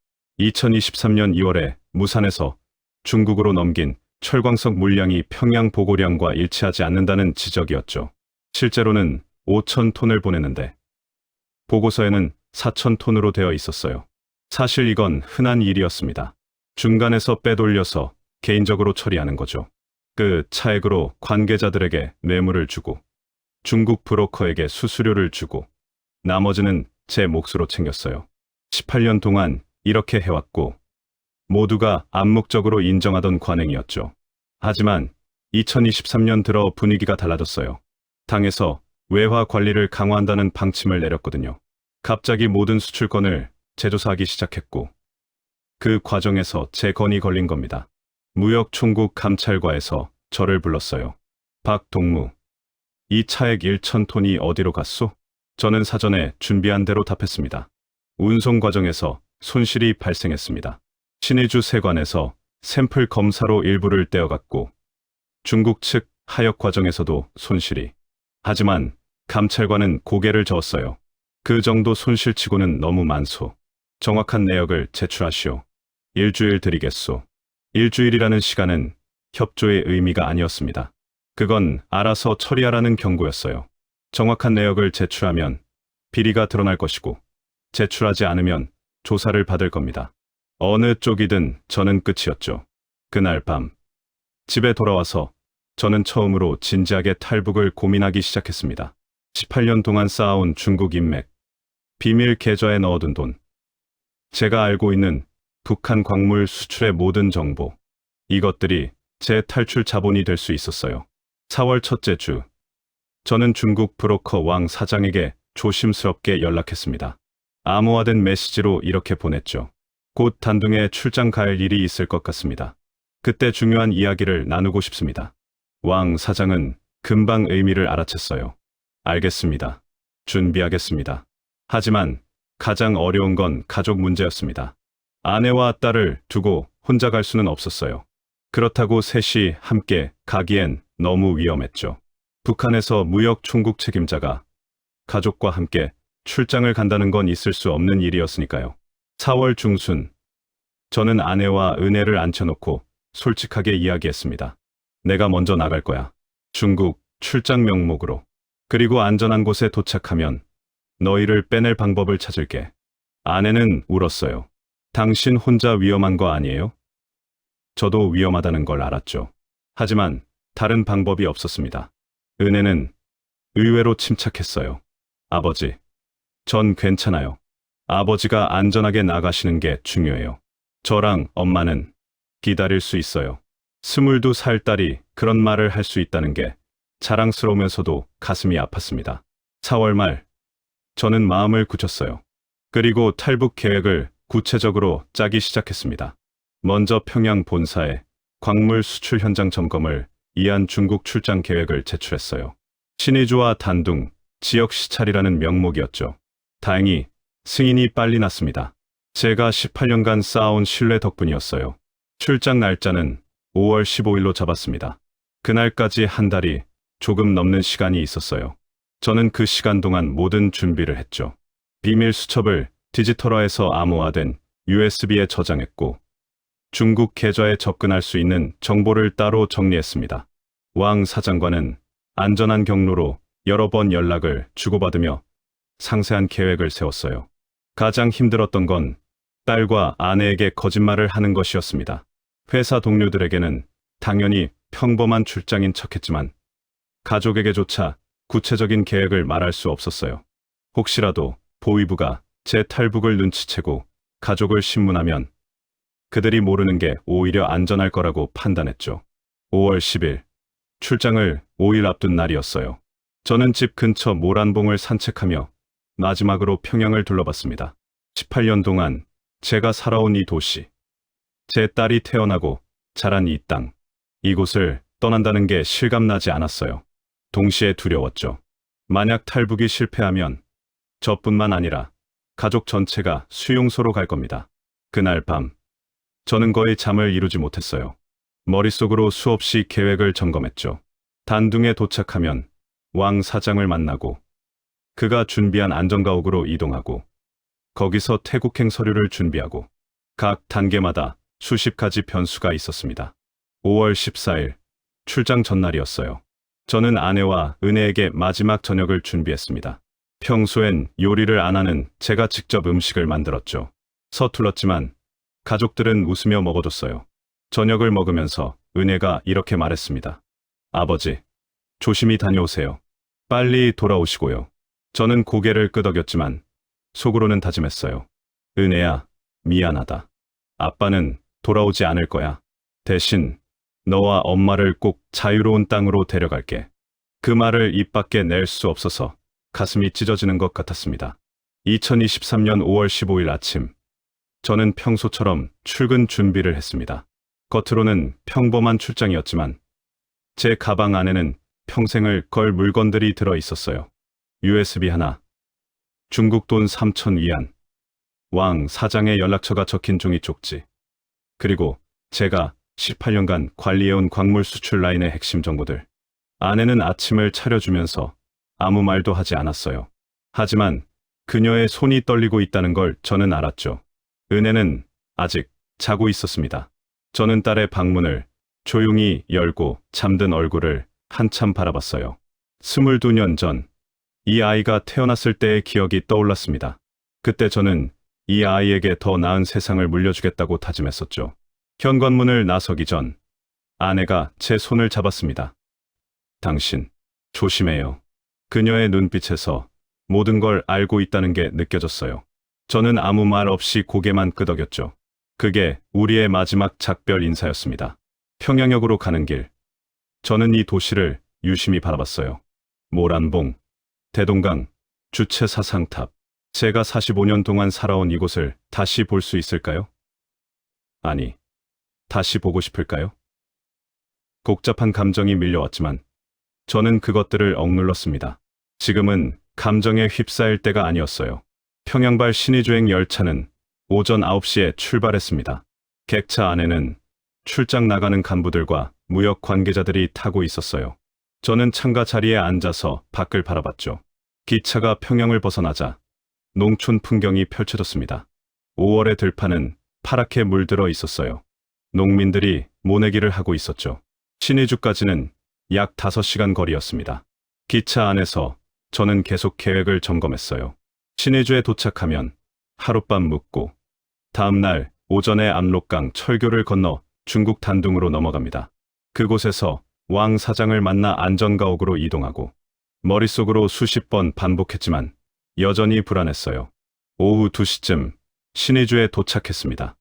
2023년 2월에 무산에서 중국으로 넘긴 철광석 물량이 평양 보고량과 일치하지 않는다는 지적이었죠. 실제로는 5,000톤을 보내는데 보고서에는 4,000톤으로 되어 있었어요. 사실 이건 흔한 일이었습니다. 중간에서 빼돌려서 개인적으로 처리하는 거죠. 그 차액으로 관계자들에게 뇌물을 주고 중국 브로커에게 수수료를 주고 나머지는 제 몫으로 챙겼어요. 18년 동안 이렇게 해왔고 모두가 암묵적으로 인정하던 관행이었죠. 하지만 2023년 들어 분위기가 달라졌어요. 당에서 외화 관리를 강화한다는 방침을 내렸거든요. 갑자기 모든 수출건을 재조사하기 시작했고 그 과정에서 제 건이 걸린 겁니다. 무역총국 감찰과에서 저를 불렀어요. 박동무, 이 차액 1,000톤이 어디로 갔소? 저는 사전에 준비한 대로 답했습니다. 운송 과정에서 손실이 발생했습니다. 신의주 세관에서 샘플 검사로 일부를 떼어갔고 중국 측 하역 과정에서도 손실이. 하지만 감찰관은 고개를 저었어요. 그 정도 손실치고는 너무 많소. 정확한 내역을 제출하시오. 일주일 드리겠소. 일주일이라는 시간은 협조의 의미가 아니었습니다. 그건 알아서 처리하라는 경고였어요. 정확한 내역을 제출하면 비리가 드러날 것이고 제출하지 않으면 조사를 받을 겁니다. 어느 쪽이든 저는 끝이었죠. 그날 밤 집에 돌아와서 저는 처음으로 진지하게 탈북을 고민하기 시작했습니다. 18년 동안 쌓아온 중국 인맥, 비밀 계좌에 넣어둔 돈, 제가 알고 있는 북한 광물 수출의 모든 정보, 이것들이 제 탈출 자본이 될 수 있었어요. 4월 첫째 주, 저는 중국 브로커 왕 사장에게 조심스럽게 연락했습니다. 암호화된 메시지로 이렇게 보냈죠. 곧 단둥에 출장 갈 일이 있을 것 같습니다. 그때 중요한 이야기를 나누고 싶습니다. 왕 사장은 금방 의미를 알아챘어요. 알겠습니다. 준비하겠습니다. 하지만 가장 어려운 건 가족 문제였습니다. 아내와 딸을 두고 혼자 갈 수는 없었어요. 그렇다고 셋이 함께 가기엔 너무 위험했죠. 북한에서 무역 총국 책임자가 가족과 함께 출장을 간다는 건 있을 수 없는 일이었으니까요. 4월 중순, 저는 아내와 은혜를 앉혀놓고 솔직하게 이야기했습니다. 내가 먼저 나갈 거야. 중국 출장 명목으로. 그리고 안전한 곳에 도착하면 너희를 빼낼 방법을 찾을게. 아내는 울었어요. 당신 혼자 위험한 거 아니에요? 저도 위험하다는 걸 알았죠. 하지만 다른 방법이 없었습니다. 은혜는 의외로 침착했어요. 아버지, 전 괜찮아요. 아버지가 안전하게 나가시는 게 중요해요. 저랑 엄마는 기다릴 수 있어요. 22살 딸이 그런 말을 할 수 있다는 게 자랑스러우면서도 가슴이 아팠습니다. 4월 말, 저는 마음을 굳혔어요. 그리고 탈북 계획을 구체적으로 짜기 시작했습니다. 먼저 평양 본사에 광물 수출 현장 점검을 위한 중국 출장 계획을 제출했어요. 신의주와 단둥, 지역 시찰이라는 명목이었죠. 다행히 승인이 빨리 났습니다. 제가 18년간 쌓아온 신뢰 덕분이었어요. 출장 날짜는 5월 15일로 잡았습니다. 그날까지 한 달이 조금 넘는 시간이 있었어요. 저는 그 시간 동안 모든 준비를 했죠. 비밀 수첩을 디지털화해서 암호화된 USB에 저장했고, 중국 계좌에 접근할 수 있는 정보를 따로 정리했습니다. 왕 사장과는 안전한 경로로 여러 번 연락을 주고받으며 상세한 계획을 세웠어요. 가장 힘들었던 건 딸과 아내에게 거짓말을 하는 것이었습니다. 회사 동료들에게는 당연히 평범한 출장인 척했지만 가족에게조차 구체적인 계획을 말할 수 없었어요. 혹시라도 보위부가 제 탈북을 눈치채고 가족을 신문하면 그들이 모르는 게 오히려 안전할 거라고 판단했죠. 5월 10일, 출장을 5일 앞둔 날이었어요. 저는 집 근처 모란봉을 산책하며 마지막으로 평양을 둘러봤습니다. 18년 동안 제가 살아온 이 도시, 제 딸이 태어나고 자란 이 땅, 이곳을 떠난다는 게 실감나지 않았어요. 동시에 두려웠죠. 만약 탈북이 실패하면 저뿐만 아니라 가족 전체가 수용소로 갈 겁니다. 그날 밤, 저는 거의 잠을 이루지 못했어요. 머릿속으로 수없이 계획을 점검했죠. 단둥에 도착하면 왕 사장을 만나고 그가 준비한 안전가옥으로 이동하고 거기서 태국행 서류를 준비하고 각 단계마다 수십 가지 변수가 있었습니다. 5월 14일, 출장 전날이었어요. 저는 아내와 은혜에게 마지막 저녁을 준비했습니다. 평소엔 요리를 안 하는 제가 직접 음식을 만들었죠. 서툴렀지만 가족들은 웃으며 먹어줬어요. 저녁을 먹으면서 은혜가 이렇게 말했습니다. 아버지, 조심히 다녀오세요. 빨리 돌아오시고요. 저는 고개를 끄덕였지만 속으로는 다짐했어요. 은혜야, 미안하다. 아빠는 돌아오지 않을 거야. 대신 너와 엄마를 꼭 자유로운 땅으로 데려갈게. 그 말을 입 밖에 낼 수 없어서 가슴이 찢어지는 것 같았습니다. 2023년 5월 15일 아침, 저는 평소처럼 출근 준비를 했습니다. 겉으로는 평범한 출장이었지만 제 가방 안에는 평생을 걸 물건들이 들어 있었어요. USB 하나, 중국 돈 3,000위안, 왕 사장의 연락처가 적힌 종이 쪽지, 그리고 제가 18년간 관리해온 광물 수출 라인의 핵심 정보들. 아내는 아침을 차려주면서 아무 말도 하지 않았어요. 하지만 그녀의 손이 떨리고 있다는 걸 저는 알았죠. 은혜는 아직 자고 있었습니다. 저는 딸의 방문을 조용히 열고 잠든 얼굴을 한참 바라봤어요. 22년 전, 이 아이가 태어났을 때의 기억이 떠올랐습니다. 그때 저는 이 아이에게 더 나은 세상을 물려주겠다고 다짐했었죠. 현관문을 나서기 전 아내가 제 손을 잡았습니다. 당신, 조심해요. 그녀의 눈빛에서 모든 걸 알고 있다는 게 느껴졌어요. 저는 아무 말 없이 고개만 끄덕였죠. 그게 우리의 마지막 작별 인사였습니다. 평양역으로 가는 길, 저는 이 도시를 유심히 바라봤어요. 모란봉, 대동강, 주체 사상탑. 제가 45년 동안 살아온 이곳을 다시 볼 수 있을까요? 아니, 다시 보고 싶을까요? 복잡한 감정이 밀려왔지만 저는 그것들을 억눌렀습니다. 지금은 감정에 휩싸일 때가 아니었어요. 평양발 신의주행 열차는 오전 9시에 출발했습니다. 객차 안에는 출장 나가는 간부들과 무역 관계자들이 타고 있었어요. 저는 창가 자리에 앉아서 밖을 바라봤죠. 기차가 평양을 벗어나자 농촌 풍경이 펼쳐졌습니다. 5월의 들판은 파랗게 물들어 있었어요. 농민들이 모내기를 하고 있었죠. 신의주까지는 약 5시간 거리였습니다. 기차 안에서 저는 계속 계획을 점검했어요. 신의주에 도착하면 하룻밤 묵고 다음 날 오전에 압록강 철교를 건너 중국 단둥으로 넘어갑니다. 그곳에서 왕 사장을 만나 안전가옥으로 이동하고 머릿속으로 수십 번 반복했지만 여전히 불안했어요. 오후 2시쯤 신의주에 도착했습니다.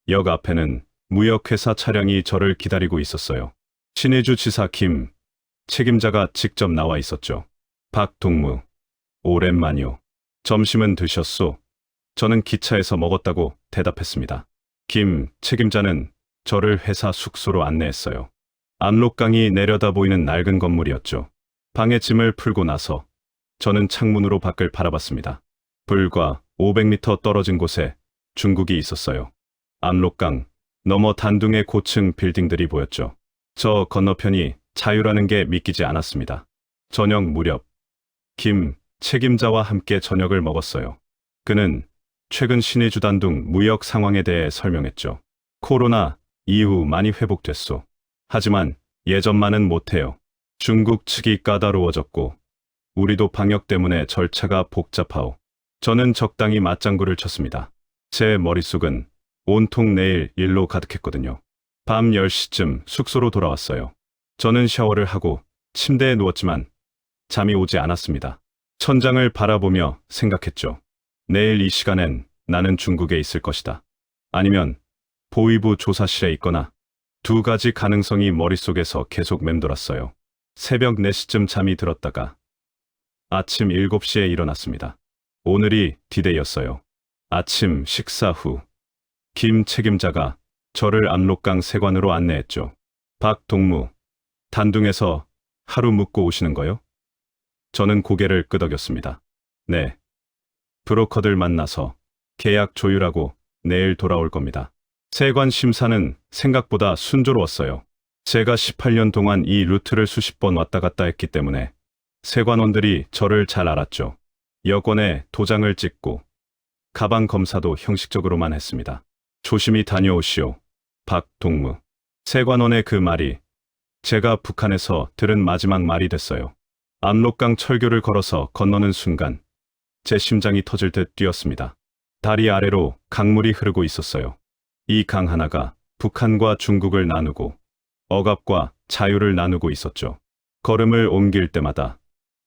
역 앞에는 무역회사 차량이 저를 기다리고 있었어요. 신의주 지사 김 책임자가 직접 나와 있었죠. 박동무, 오랜만이오. 점심은 드셨소? 저는 기차에서 먹었다고 대답했습니다. 김 책임자는 저를 회사 숙소로 안내했어요. 압록강이 내려다 보이는 낡은 건물이었죠. 방에 짐을 풀고 나서 저는 창문으로 밖을 바라봤습니다. 불과 500m 떨어진 곳에 중국이 있었어요. 압록강 너머 단둥의 고층 빌딩들이 보였죠. 저 건너편이 자유라는 게 믿기지 않았습니다. 저녁 무렵 김 책임자와 함께 저녁을 먹었어요. 그는 최근 신의주 단둥 무역 상황에 대해 설명했죠. 코로나 이후 많이 회복됐소. 하지만 예전만은 못해요. 중국 측이 까다로워졌고 우리도 방역 때문에 절차가 복잡하오. 저는 적당히 맞장구를 쳤습니다. 제 머릿속은 온통 내일 일로 가득했거든요. 밤 10시쯤 숙소로 돌아왔어요. 저는 샤워를 하고 침대에 누웠지만 잠이 오지 않았습니다. 천장을 바라보며 생각했죠. 내일 이 시간엔 나는 중국에 있을 것이다. 아니면 보위부 조사실에 있거나 두 가지 가능성이 머릿속에서 계속 맴돌았어요. 새벽 4시쯤 잠이 들었다가 아침 7시에 일어났습니다. 오늘이 디데이였어요. 아침 식사 후 김 책임자가 저를 압록강 세관으로 안내했죠. 박동무, 단둥에서 하루 묵고 오시는 거요? 저는 고개를 끄덕였습니다. 네. 브로커들 만나서 계약 조율하고 내일 돌아올 겁니다. 세관 심사는 생각보다 순조로웠어요. 제가 18년 동안 이 루트를 수십 번 왔다 갔다 했기 때문에 세관원들이 저를 잘 알았죠. 여권에 도장을 찍고 가방 검사도 형식적으로만 했습니다. 조심히 다녀오시오. 박동무. 세관원의 그 말이 제가 북한에서 들은 마지막 말이 됐어요. 압록강 철교를 걸어서 건너는 순간 제 심장이 터질 듯 뛰었습니다. 다리 아래로 강물이 흐르고 있었어요. 이 강 하나가 북한과 중국을 나누고 억압과 자유를 나누고 있었죠. 걸음을 옮길 때마다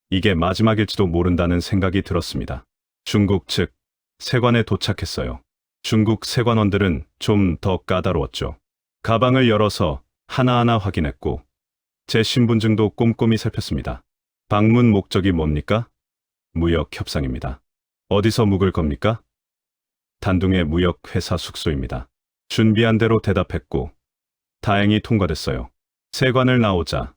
이게 마지막일지도 모른다는 생각이 들었습니다. 중국 측 세관에 도착했어요. 중국 세관원들은 좀 더 까다로웠죠. 가방을 열어서 하나하나 확인했고 제 신분증도 꼼꼼히 살폈습니다. 방문 목적이 뭡니까? 무역 협상입니다. 어디서 묵을 겁니까? 단둥의 무역회사 숙소입니다. 준비한 대로 대답했고 다행히 통과됐어요. 세관을 나오자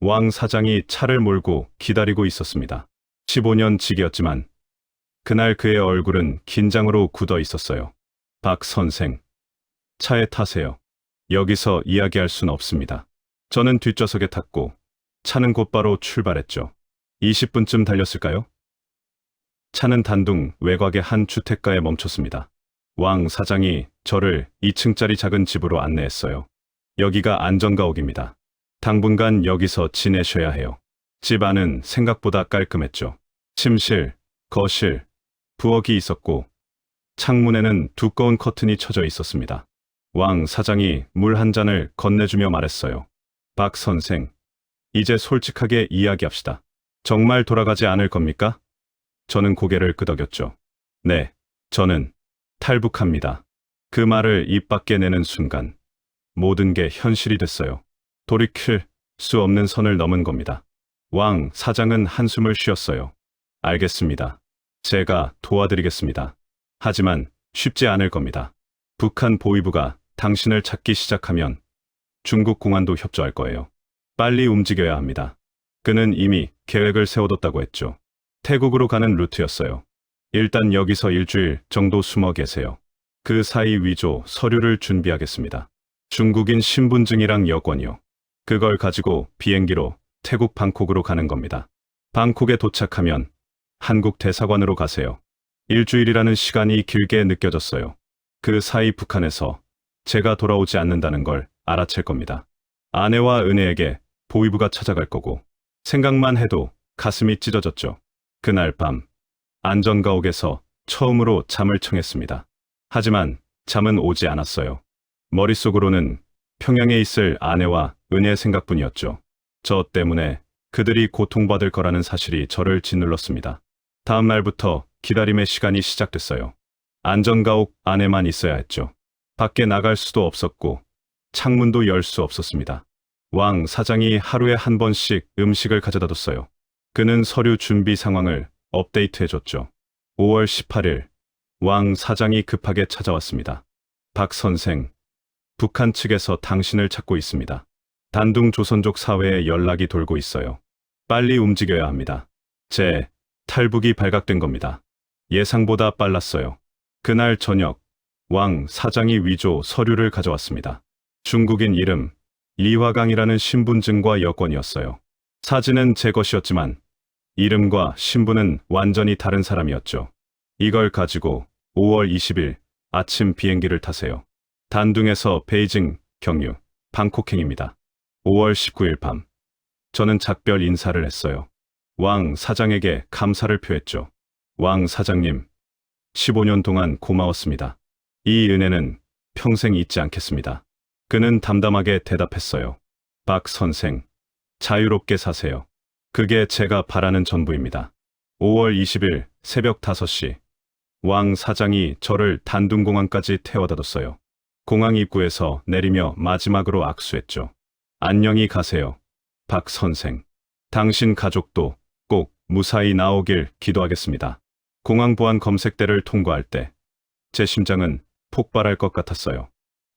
왕 사장이 차를 몰고 기다리고 있었습니다. 15년 직이었지만 그날 그의 얼굴은 긴장으로 굳어 있었어요. 박 선생, 차에 타세요. 여기서 이야기할 순 없습니다. 저는 뒷좌석에 탔고 차는 곧바로 출발했죠. 20분쯤 달렸을까요? 차는 단둥 외곽의 한 주택가에 멈췄습니다. 왕 사장이 저를 2층짜리 작은 집으로 안내했어요. 여기가 안전가옥입니다. 당분간 여기서 지내셔야 해요. 집 안은 생각보다 깔끔했죠. 침실, 거실, 부엌이 있었고 창문에는 두꺼운 커튼이 쳐져 있었습니다. 왕 사장이 물 한 잔을 건네주며 말했어요. 박 선생, 이제 솔직하게 이야기합시다. 정말 돌아가지 않을 겁니까? 저는 고개를 끄덕였죠. 네, 저는 탈북합니다. 그 말을 입 밖에 내는 순간 모든 게 현실이 됐어요. 돌이킬 수 없는 선을 넘은 겁니다. 왕 사장은 한숨을 쉬었어요. 알겠습니다. 제가 도와드리겠습니다. 하지만 쉽지 않을 겁니다. 북한 보위부가 당신을 찾기 시작하면 중국 공안도 협조할 거예요. 빨리 움직여야 합니다. 그는 이미 계획을 세워뒀다고 했죠. 태국으로 가는 루트였어요. 일단 여기서 일주일 정도 숨어 계세요. 그 사이 위조 서류를 준비하겠습니다. 중국인 신분증이랑 여권이요. 그걸 가지고 비행기로 태국 방콕으로 가는 겁니다. 방콕에 도착하면 한국 대사관으로 가세요. 일주일이라는 시간이 길게 느껴졌어요. 그 사이 북한에서 제가 돌아오지 않는다는 걸 알아챌 겁니다. 아내와 은혜에게 보위부가 찾아갈 거고 생각만 해도 가슴이 찢어졌죠. 그날 밤 안전가옥에서 처음으로 잠을 청했습니다. 하지만 잠은 오지 않았어요. 머릿속으로는 평양에 있을 아내와 은혜의 생각뿐이었죠. 저 때문에 그들이 고통받을 거라는 사실이 저를 짓눌렀습니다. 다음 날부터 기다림의 시간이 시작됐어요. 안전가옥 안에만 있어야 했죠. 밖에 나갈 수도 없었고 창문도 열 수 없었습니다. 왕 사장이 하루에 한 번씩 음식을 가져다 뒀어요. 그는 서류 준비 상황을 업데이트해줬죠. 5월 18일 왕 사장이 급하게 찾아왔습니다. 박 선생, 북한 측에서 당신을 찾고 있습니다. 단둥 조선족 사회에 연락이 돌고 있어요. 빨리 움직여야 합니다. 제 탈북이 발각된 겁니다. 예상보다 빨랐어요. 그날 저녁 왕 사장이 위조 서류를 가져왔습니다. 중국인 이름 리화강이라는 신분증과 여권이었어요. 사진은 제 것이었지만 이름과 신분은 완전히 다른 사람이었죠. 이걸 가지고 5월 20일 아침 비행기를 타세요. 단둥에서 베이징, 경유, 방콕행입니다. 5월 19일 밤 저는 작별 인사를 했어요. 왕 사장에게 감사를 표했죠. 왕 사장님, 15년 동안 고마웠습니다. 이 은혜는 평생 잊지 않겠습니다. 그는 담담하게 대답했어요. 박 선생, 자유롭게 사세요. 그게 제가 바라는 전부입니다. 5월 20일 새벽 5시, 왕 사장이 저를 단둥공항까지 태워다 뒀어요. 공항 입구에서 내리며 마지막으로 악수했죠. 안녕히 가세요, 박 선생. 당신 가족도 꼭 무사히 나오길 기도하겠습니다. 공항 보안 검색대를 통과할 때 제 심장은 폭발할 것 같았어요.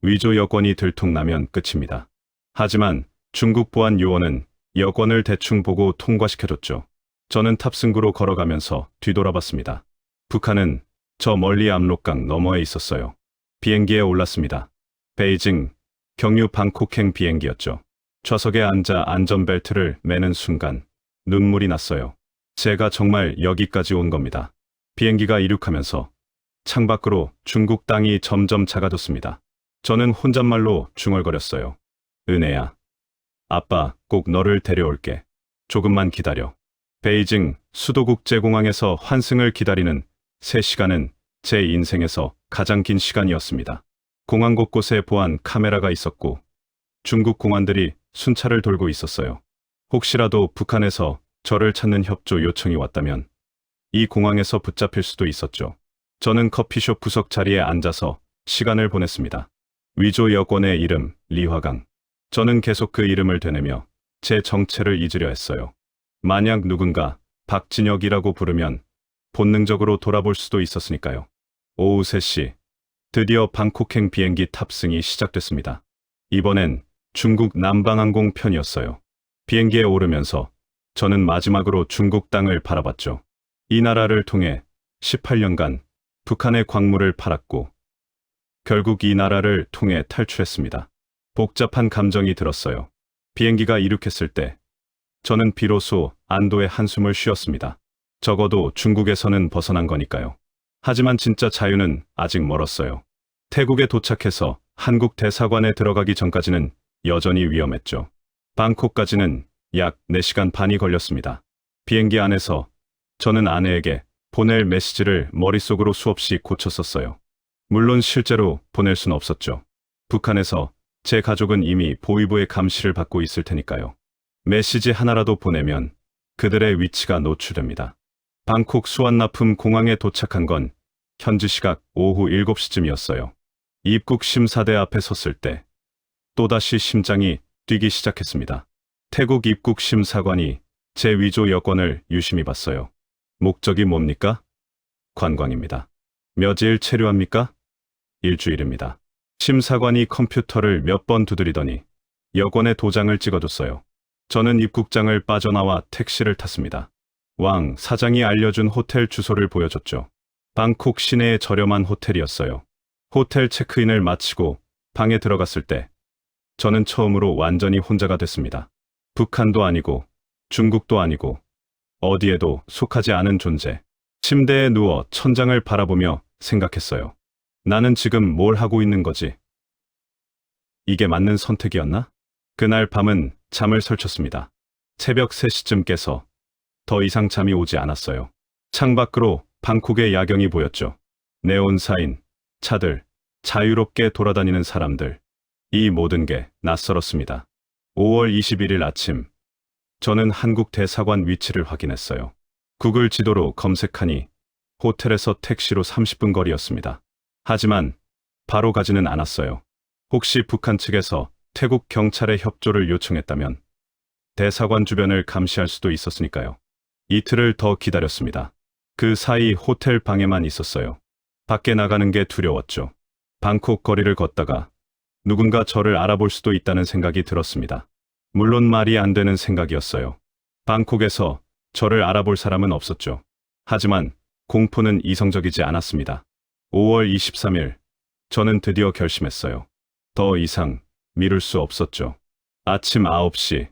위조 여권이 들통나면 끝입니다. 하지만 중국 보안 요원은 여권을 대충 보고 통과시켜줬죠. 저는 탑승구로 걸어가면서 뒤돌아봤습니다. 북한은 저 멀리 압록강 너머에 있었어요. 비행기에 올랐습니다. 베이징, 경유 방콕행 비행기였죠. 좌석에 앉아 안전벨트를 매는 순간 눈물이 났어요. 제가 정말 여기까지 온 겁니다. 비행기가 이륙하면서 창밖으로 중국 땅이 점점 작아졌습니다. 저는 혼잣말로 중얼거렸어요. 은혜야. 아빠, 꼭 너를 데려올게. 조금만 기다려. 베이징 수도국제공항에서 환승을 기다리는 3시간은 제 인생에서 가장 긴 시간이었습니다. 공항 곳곳에 보안 카메라가 있었고 중국 공안들이 순찰을 돌고 있었어요. 혹시라도 북한에서 저를 찾는 협조 요청이 왔다면 이 공항에서 붙잡힐 수도 있었죠. 저는 커피숍 구석 자리에 앉아서 시간을 보냈습니다. 위조 여권의 이름 리화강. 저는 계속 그 이름을 되뇌며 제 정체를 잊으려 했어요. 만약 누군가 박진혁이라고 부르면 본능적으로 돌아볼 수도 있었으니까요. 오후 3시 드디어 방콕행 비행기 탑승이 시작됐습니다. 이번엔 중국 남방항공 편이었어요. 비행기에 오르면서 저는 마지막으로 중국 땅을 바라봤죠. 이 나라를 통해 18년간 북한의 광물을 팔았고 결국 이 나라를 통해 탈출했습니다. 복잡한 감정이 들었어요. 비행기가 이륙했을 때 저는 비로소 안도의 한숨을 쉬었습니다. 적어도 중국에서는 벗어난 거니까요. 하지만 진짜 자유는 아직 멀었어요. 태국에 도착해서 한국 대사관에 들어가기 전까지는 여전히 위험했죠. 방콕까지는 약 4시간 반이 걸렸습니다. 비행기 안에서 저는 아내에게 보낼 메시지를 머릿속으로 수없이 고쳤었어요. 물론 실제로 보낼 수는 없었죠. 북한에서 제 가족은 이미 보위부의 감시를 받고 있을 테니까요. 메시지 하나라도 보내면 그들의 위치가 노출됩니다. 방콕 수완나품 공항에 도착한 건 현지 시각 오후 7시쯤이었어요. 입국 심사대 앞에 섰을 때 또다시 심장이 뛰기 시작했습니다. 태국 입국 심사관이 제 위조 여권을 유심히 봤어요. 목적이 뭡니까? 관광입니다. 며칠 체류합니까? 일주일입니다. 심사관이 컴퓨터를 몇 번 두드리더니 여권에 도장을 찍어줬어요. 저는 입국장을 빠져나와 택시를 탔습니다. 왕 사장이 알려준 호텔 주소를 보여줬죠. 방콕 시내의 저렴한 호텔이었어요. 호텔 체크인을 마치고 방에 들어갔을 때 저는 처음으로 완전히 혼자가 됐습니다. 북한도 아니고 중국도 아니고 어디에도 속하지 않은 존재. 침대에 누워 천장을 바라보며 생각했어요. 나는 지금 뭘 하고 있는 거지? 이게 맞는 선택이었나? 그날 밤은 잠을 설쳤습니다. 새벽 3시쯤 깨서 더 이상 잠이 오지 않았어요. 창밖으로 방콕의 야경이 보였죠. 네온 사인, 차들, 자유롭게 돌아다니는 사람들. 이 모든 게 낯설었습니다. 5월 21일 아침, 저는 한국 대사관 위치를 확인했어요. 구글 지도로 검색하니 호텔에서 택시로 30분 거리였습니다. 하지만 바로 가지는 않았어요. 혹시 북한 측에서 태국 경찰의 협조를 요청했다면 대사관 주변을 감시할 수도 있었으니까요. 이틀을 더 기다렸습니다. 그 사이 호텔 방에만 있었어요. 밖에 나가는 게 두려웠죠. 방콕 거리를 걷다가 누군가 저를 알아볼 수도 있다는 생각이 들었습니다. 물론 말이 안 되는 생각이었어요. 방콕에서 저를 알아볼 사람은 없었죠. 하지만 공포는 이성적이지 않았습니다. 5월 23일, 저는 드디어 결심했어요. 더 이상 미룰 수 없었죠. 아침 9시,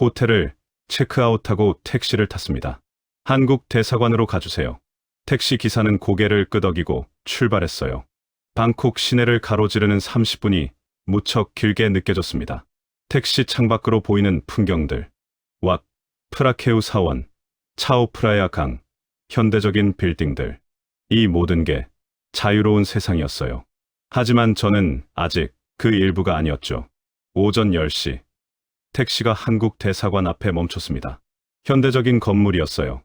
호텔을 체크아웃하고 택시를 탔습니다. 한국 대사관으로 가주세요. 택시 기사는 고개를 끄덕이고 출발했어요. 방콕 시내를 가로지르는 30분이 무척 길게 느껴졌습니다. 택시 창밖으로 보이는 풍경들, 왁, 프라케우 사원, 차오프라야 강, 현대적인 빌딩들, 이 모든 게 자유로운 세상이었어요. 하지만 저는 아직 그 일부가 아니었죠. 오전 10시, 택시가 한국 대사관 앞에 멈췄습니다. 현대적인 건물이었어요.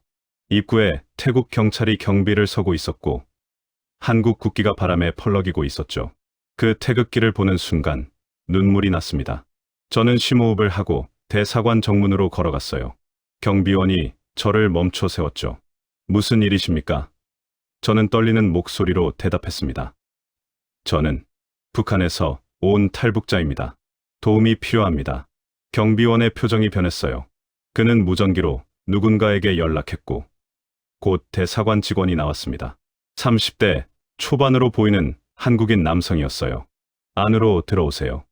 입구에 태국 경찰이 경비를 서고 있었고 한국 국기가 바람에 펄럭이고 있었죠. 그 태극기를 보는 순간 눈물이 났습니다. 저는 심호흡을 하고 대사관 정문으로 걸어갔어요. 경비원이 저를 멈춰 세웠죠. 무슨 일이십니까? 저는 떨리는 목소리로 대답했습니다. 저는 북한에서 온 탈북자입니다. 도움이 필요합니다. 경비원의 표정이 변했어요. 그는 무전기로 누군가에게 연락했고 곧 대사관 직원이 나왔습니다. 30대 초반으로 보이는 한국인 남성이었어요. 안으로 들어오세요.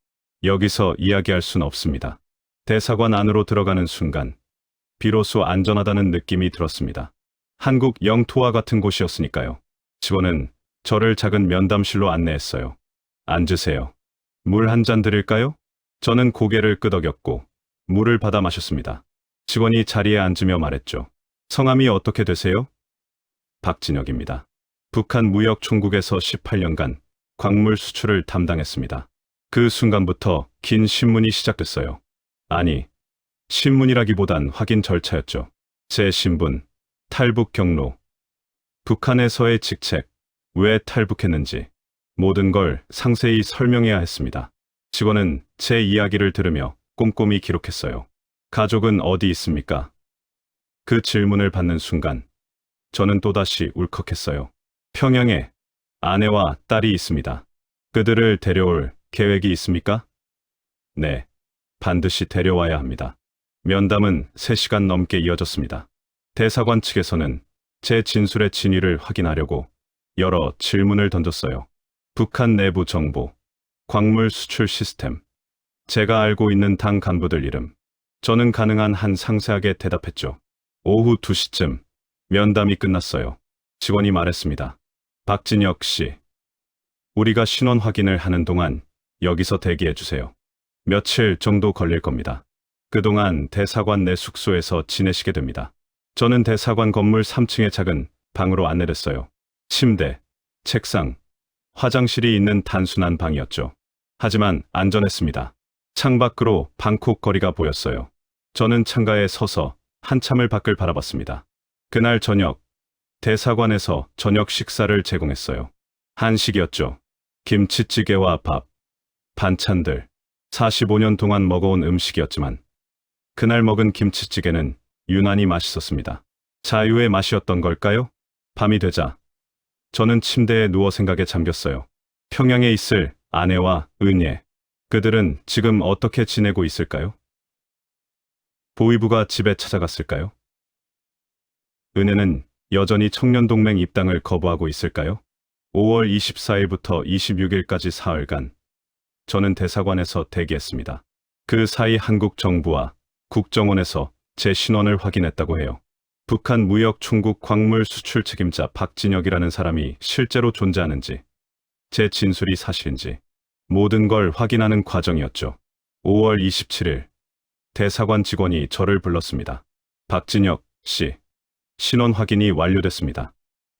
여기서 이야기할 순 없습니다. 대사관 안으로 들어가는 순간 비로소 안전하다는 느낌이 들었습니다. 한국 영토와 같은 곳이었으니까요. 직원은 저를 작은 면담실로 안내했어요. 앉으세요. 물 한 잔 드릴까요? 저는 고개를 끄덕였고 물을 받아 마셨습니다. 직원이 자리에 앉으며 말했죠. 성함이 어떻게 되세요? 박진혁입니다. 북한 무역총국에서 18년간 광물 수출을 담당했습니다. 그 순간부터 긴 신문이 시작됐어요. 아니, 신문이라기보단 확인 절차였죠. 제 신분, 탈북 경로, 북한에서의 직책, 왜 탈북했는지 모든 걸 상세히 설명해야 했습니다. 직원은 제 이야기를 들으며 꼼꼼히 기록했어요. 가족은 어디 있습니까? 그 질문을 받는 순간 저는 또다시 울컥했어요. 평양에 아내와 딸이 있습니다. 그들을 데려올 계획이 있습니까? 네, 반드시 데려와야 합니다. 면담은 3시간 넘게 이어졌습니다. 대사관 측에서는 제 진술의 진위를 확인하려고 여러 질문을 던졌어요. 북한 내부 정보, 광물 수출 시스템, 제가 알고 있는 당 간부들 이름. 저는 가능한 한 상세하게 대답했죠. 오후 2시쯤 면담이 끝났어요. 직원이 말했습니다. 박진혁 씨, 우리가 신원 확인을 하는 동안 여기서 대기해 주세요. 며칠 정도 걸릴 겁니다. 그동안 대사관 내 숙소에서 지내시게 됩니다. 저는 대사관 건물 3층의 작은 방으로 안내됐어요. 침대, 책상, 화장실이 있는 단순한 방이었죠. 하지만 안전했습니다. 창밖으로 방콕 거리가 보였어요. 저는 창가에 서서 한참을 밖을 바라봤습니다. 그날 저녁, 대사관에서 저녁 식사를 제공했어요. 한식이었죠. 김치찌개와 밥, 반찬들, 45년 동안 먹어온 음식이었지만 그날 먹은 김치찌개는 유난히 맛있었습니다. 자유의 맛이었던 걸까요? 밤이 되자 저는 침대에 누워 생각에 잠겼어요. 평양에 있을 아내와 은예, 그들은 지금 어떻게 지내고 있을까요? 보위부가 집에 찾아갔을까요? 은혜는 여전히 청년동맹 입당을 거부하고 있을까요? 5월 24일부터 26일까지 사흘간 저는 대사관에서 대기했습니다. 그 사이 한국 정부와 국정원에서 제 신원을 확인했다고 해요. 북한 무역총국 광물 수출 책임자 박진혁이라는 사람이 실제로 존재하는지, 제 진술이 사실인지 모든 걸 확인하는 과정이었죠. 5월 27일 대사관 직원이 저를 불렀습니다. 박진혁 씨, 신원 확인이 완료됐습니다.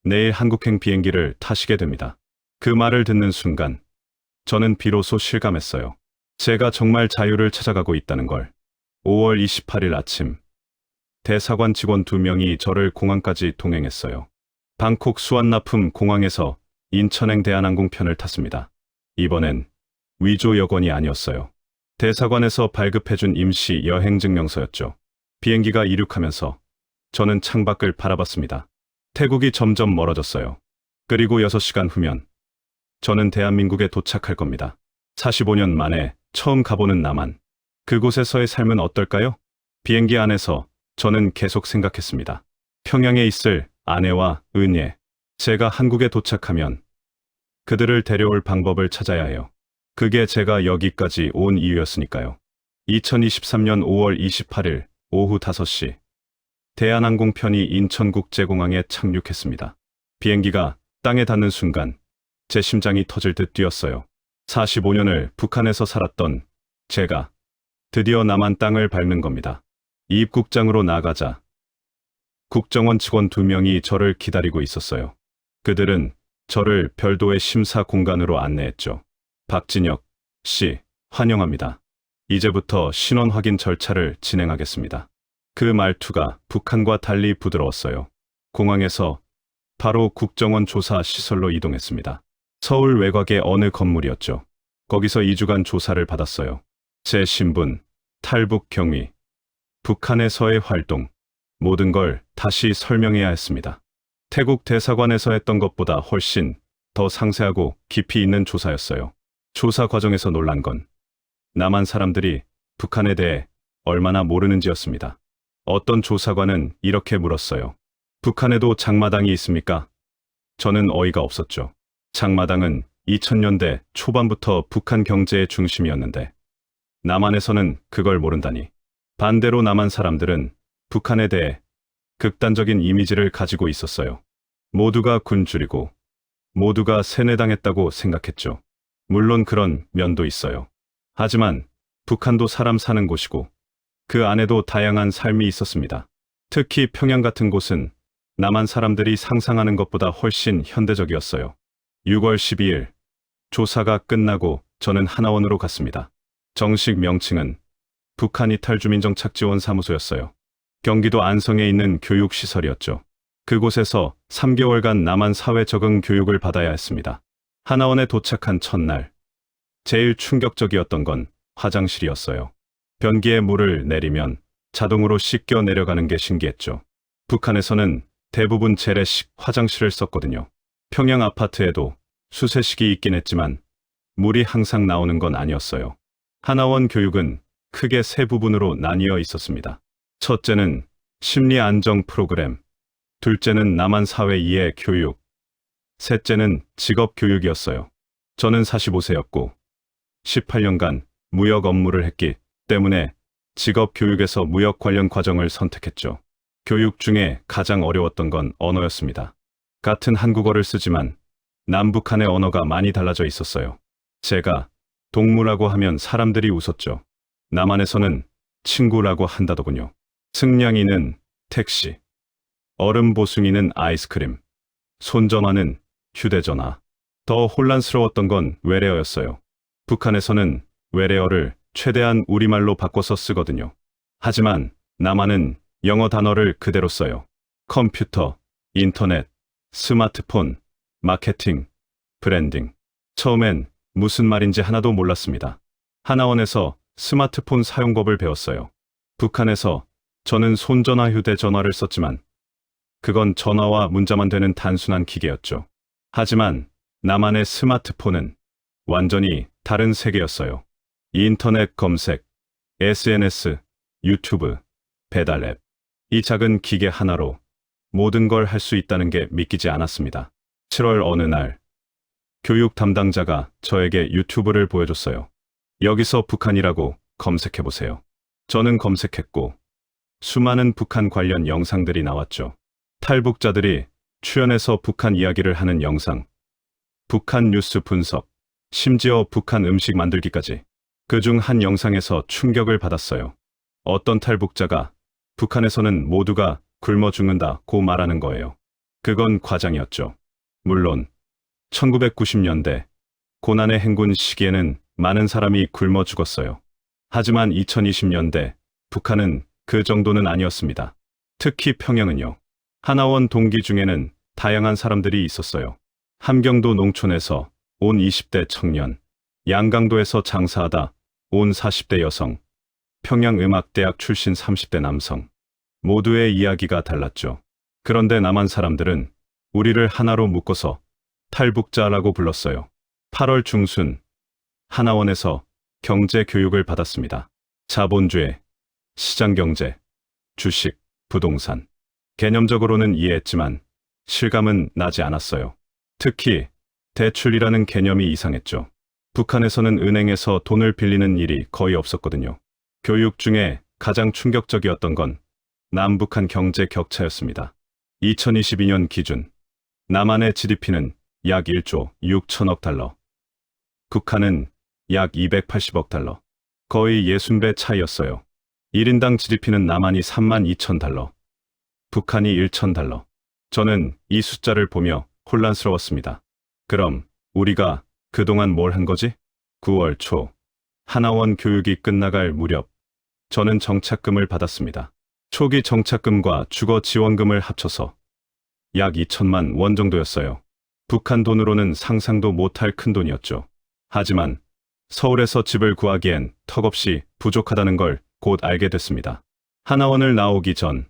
내일 한국행 비행기를 타시게 됩니다. 그 말을 듣는 순간 저는 비로소 실감했어요. 제가 정말 자유를 찾아가고 있다는 걸. 5월 28일 아침, 대사관 직원 2명이 저를 공항까지 동행했어요. 방콕 수완나품 공항에서 인천행 대한항공편을 탔습니다. 이번엔 위조 여권이 아니었어요. 대사관에서 발급해준 임시 여행증명서였죠. 비행기가 이륙하면서 저는 창밖을 바라봤습니다. 태국이 점점 멀어졌어요. 그리고 6시간 후면 저는 대한민국에 도착할 겁니다. 45년 만에 처음 가보는 남한. 그곳에서의 삶은 어떨까요? 비행기 안에서 저는 계속 생각했습니다. 평양에 있을 아내와 은예. 제가 한국에 도착하면 그들을 데려올 방법을 찾아야 해요. 그게 제가 여기까지 온 이유였으니까요. 2023년 5월 28일 오후 5시 대한항공편이 인천국제공항에 착륙했습니다. 비행기가 땅에 닿는 순간 제 심장이 터질 듯 뛰었어요. 45년을 북한에서 살았던 제가 드디어 남한 땅을 밟는 겁니다. 입국장으로 나가자 국정원 직원 2명이 저를 기다리고 있었어요. 그들은 저를 별도의 심사 공간으로 안내했죠. 박진혁 씨, 환영합니다. 이제부터 신원 확인 절차를 진행하겠습니다. 그 말투가 북한과 달리 부드러웠어요. 공항에서 바로 국정원 조사 시설로 이동했습니다. 서울 외곽의 어느 건물이었죠. 거기서 2주간 조사를 받았어요. 제 신분, 탈북 경위, 북한에서의 활동, 모든 걸 다시 설명해야 했습니다. 태국 대사관에서 했던 것보다 훨씬 더 상세하고 깊이 있는 조사였어요. 조사 과정에서 놀란 건 남한 사람들이 북한에 대해 얼마나 모르는지였습니다. 어떤 조사관은 이렇게 물었어요. 북한에도 장마당이 있습니까? 저는 어이가 없었죠. 장마당은 2000년대 초반부터 북한 경제의 중심이었는데 남한에서는 그걸 모른다니. 반대로 남한 사람들은 북한에 대해 극단적인 이미지를 가지고 있었어요. 모두가 굶주리고 모두가 세뇌당했다고 생각했죠. 물론 그런 면도 있어요. 하지만 북한도 사람 사는 곳이고 그 안에도 다양한 삶이 있었습니다. 특히 평양 같은 곳은 남한 사람들이 상상하는 것보다 훨씬 현대적이었어요. 6월 12일 조사가 끝나고 저는 하나원으로 갔습니다. 정식 명칭은 북한 이탈주민정착지원 사무소였어요. 경기도 안성에 있는 교육시설이었죠. 그곳에서 3개월간 남한 사회 적응 교육을 받아야 했습니다. 하나원에 도착한 첫날, 제일 충격적이었던 건 화장실이었어요. 변기에 물을 내리면 자동으로 씻겨 내려가는 게 신기했죠. 북한에서는 대부분 재래식 화장실을 썼거든요. 평양 아파트에도 수세식이 있긴 했지만 물이 항상 나오는 건 아니었어요. 하나원 교육은 크게 3부분으로 나뉘어 있었습니다. 첫째는 심리 안정 프로그램, 둘째는 남한 사회 이해 교육, 셋째는 직업 교육이었어요. 저는 45세였고 18년간 무역 업무를 했기 때문에 직업 교육에서 무역 관련 과정을 선택했죠. 교육 중에 가장 어려웠던 건 언어였습니다. 같은 한국어를 쓰지만 남북한의 언어가 많이 달라져 있었어요. 제가 동무라고 하면 사람들이 웃었죠. 남한에서는 친구라고 한다더군요. 승냥이는 택시, 얼음 보숭이는 아이스크림, 손전화는 휴대전화. 더 혼란스러웠던 건 외래어였어요. 북한에서는 외래어를 최대한 우리말로 바꿔서 쓰거든요. 하지만 남한은 영어 단어를 그대로 써요. 컴퓨터, 인터넷, 스마트폰, 마케팅, 브랜딩. 처음엔 무슨 말인지 하나도 몰랐습니다. 하나원에서 스마트폰 사용법을 배웠어요. 북한에서 저는 손전화 휴대전화를 썼지만 그건 전화와 문자만 되는 단순한 기계였죠. 하지만 남한의 스마트폰은 완전히 다른 세계였어요. 인터넷 검색, SNS, 유튜브, 배달 앱. 이 작은 기계 하나로 모든 걸 할 수 있다는 게 믿기지 않았습니다. 7월 어느 날 교육 담당자가 저에게 유튜브를 보여줬어요. 여기서 북한이라고 검색해보세요. 저는 검색했고 수많은 북한 관련 영상들이 나왔죠. 탈북자들이 출연해서 북한 이야기를 하는 영상, 북한 뉴스 분석, 심지어 북한 음식 만들기까지. 그중 한 영상에서 충격을 받았어요. 어떤 탈북자가 북한에서는 모두가 굶어 죽는다고 말하는 거예요. 그건 과장이었죠. 물론 1990년대 고난의 행군 시기에는 많은 사람이 굶어 죽었어요. 하지만 2020년대 북한은 그 정도는 아니었습니다. 특히 평양은요. 하나원 동기 중에는 다양한 사람들이 있었어요. 함경도 농촌에서 온 20대 청년, 양강도에서 장사하다 온 40대 여성, 평양음악대학 출신 30대 남성. 모두의 이야기가 달랐죠. 그런데 남한 사람들은 우리를 하나로 묶어서 탈북자라고 불렀어요. 8월 중순, 하나원에서 경제 교육을 받았습니다. 자본주의, 시장경제, 주식, 부동산. 개념적으로는 이해했지만 실감은 나지 않았어요. 특히 대출이라는 개념이 이상했죠. 북한에서는 은행에서 돈을 빌리는 일이 거의 없었거든요. 교육 중에 가장 충격적이었던 건 남북한 경제 격차였습니다. 2022년 기준 남한의 GDP는 약 1조 6천억 달러, 북한은 약 280억 달러, 거의 60배 차이였어요. 1인당 GDP는 남한이 3만 2천 달러, 북한이 1천 달러. 저는 이 숫자를 보며 혼란스러웠습니다. 그럼 우리가 그동안 뭘 한 거지? 9월 초 하나원 교육이 끝나갈 무렵 저는 정착금을 받았습니다. 초기 정착금과 주거 지원금을 합쳐서 약 2천만 원 정도였어요. 북한 돈으로는 상상도 못할 큰 돈이었죠. 하지만 서울에서 집을 구하기엔 턱없이 부족하다는 걸 곧 알게 됐습니다. 하나원을 나오기 전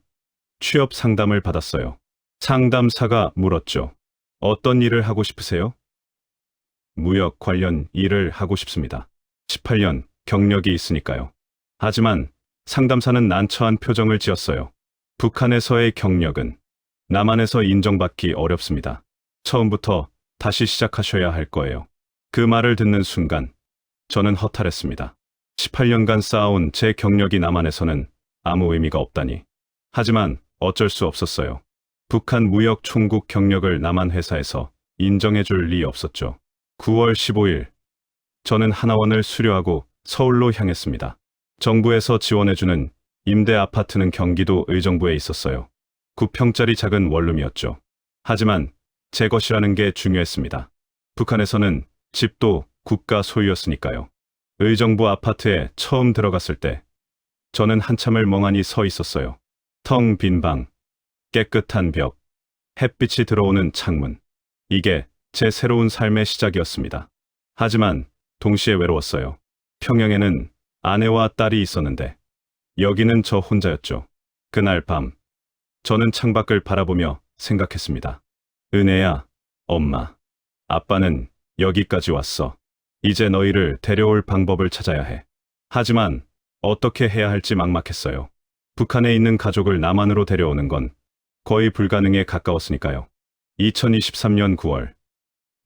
취업 상담을 받았어요. 상담사가 물었죠. 어떤 일을 하고 싶으세요? 무역 관련 일을 하고 싶습니다. 18년 경력이 있으니까요. 하지만 상담사는 난처한 표정을 지었어요. 북한에서의 경력은 남한에서 인정받기 어렵습니다. 처음부터 다시 시작하셔야 할 거예요. 그 말을 듣는 순간 저는 허탈했습니다. 18년간 쌓아온 제 경력이 남한에서는 아무 의미가 없다니. 하지만 어쩔 수 없었어요. 북한 무역 총국 경력을 남한 회사에서 인정해줄 리 없었죠. 9월 15일 저는 하나원을 수료하고 서울로 향했습니다. 정부에서 지원해주는 임대 아파트는 경기도 의정부에 있었어요. 9평짜리 작은 원룸이었죠. 하지만 제 것이라는 게 중요했습니다. 북한에서는 집도 국가 소유였으니까요. 의정부 아파트에 처음 들어갔을 때 저는 한참을 멍하니 서 있었어요. 텅 빈 방, 깨끗한 벽, 햇빛이 들어오는 창문. 이게 제 새로운 삶의 시작이었습니다. 하지만 동시에 외로웠어요. 평양에는 아내와 딸이 있었는데 여기는 저 혼자였죠. 그날 밤 저는 창밖을 바라보며 생각했습니다. 은혜야, 엄마, 아빠는 여기까지 왔어. 이제 너희를 데려올 방법을 찾아야 해. 하지만 어떻게 해야 할지 막막했어요. 북한에 있는 가족을 남한으로 데려오는 건 거의 불가능에 가까웠으니까요. 2023년 9월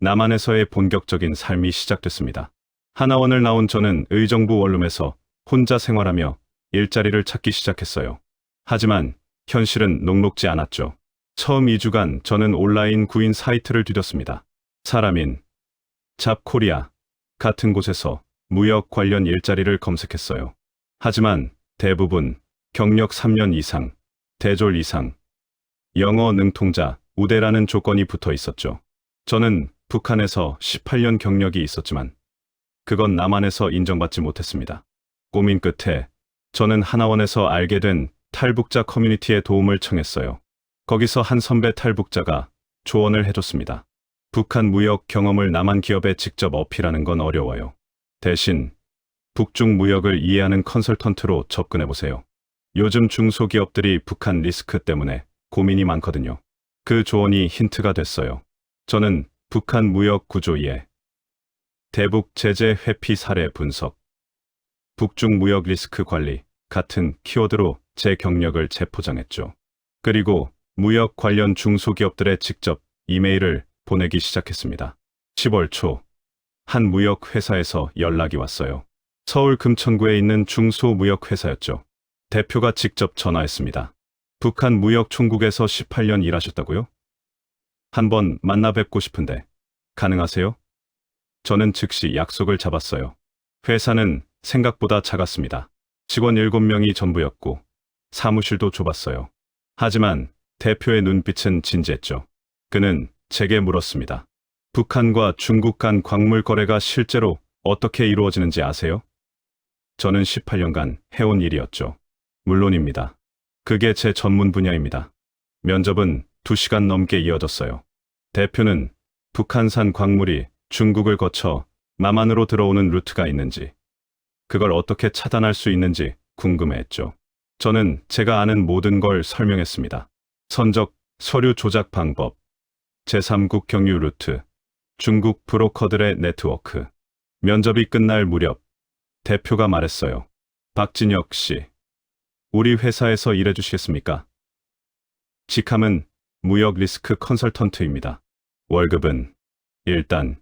남한에서의 본격적인 삶이 시작됐습니다. 하나원을 나온 저는 의정부 원룸에서 혼자 생활하며 일자리를 찾기 시작했어요. 하지만 현실은 녹록지 않았죠. 처음 2주간 저는 온라인 구인 사이트를 뒤졌습니다. 사람인, 잡코리아 같은 곳에서 무역 관련 일자리를 검색했어요. 하지만 대부분 경력 3년 이상, 대졸 이상, 영어 능통자, 우대라는 조건이 붙어 있었죠. 저는 북한에서 18년 경력이 있었지만 그건 남한에서 인정받지 못했습니다. 고민 끝에 저는 하나원에서 알게 된 탈북자 커뮤니티에 도움을 청했어요. 거기서 한 선배 탈북자가 조언을 해줬습니다. 북한 무역 경험을 남한 기업에 직접 어필하는 건 어려워요. 대신 북중 무역을 이해하는 컨설턴트로 접근해보세요. 요즘 중소기업들이 북한 리스크 때문에 고민이 많거든요. 그 조언이 힌트가 됐어요. 저는 북한 무역 구조 이해, 대북 제재 회피 사례 분석, 북중 무역 리스크 관리 같은 키워드로 제 경력을 재포장했죠. 그리고 무역 관련 중소기업들에 직접 이메일을 보내기 시작했습니다. 10월 초 한 무역 회사에서 연락이 왔어요. 서울 금천구에 있는 중소무역회사였죠. 대표가 직접 전화했습니다. 북한 무역 총국에서 18년 일하셨다고요? 한번 만나 뵙고 싶은데 가능하세요? 저는 즉시 약속을 잡았어요. 회사는 생각보다 작았습니다. 직원 7명이 전부였고 사무실도 좁았어요. 하지만 대표의 눈빛은 진지했죠. 그는 제게 물었습니다. 북한과 중국 간 광물 거래가 실제로 어떻게 이루어지는지 아세요? 저는 18년간 해온 일이었죠. 물론입니다. 그게 제 전문 분야입니다. 면접은 2시간 넘게 이어졌어요. 대표는 북한산 광물이 중국을 거쳐 남한으로 들어오는 루트가 있는지, 그걸 어떻게 차단할 수 있는지 궁금해했죠. 저는 제가 아는 모든 걸 설명했습니다. 선적, 서류 조작 방법, 제3국 경유 루트, 중국 브로커들의 네트워크. 면접이 끝날 무렵 대표가 말했어요. 박진혁 씨, 우리 회사에서 일해주시겠습니까? 직함은 무역 리스크 컨설턴트입니다. 월급은 일단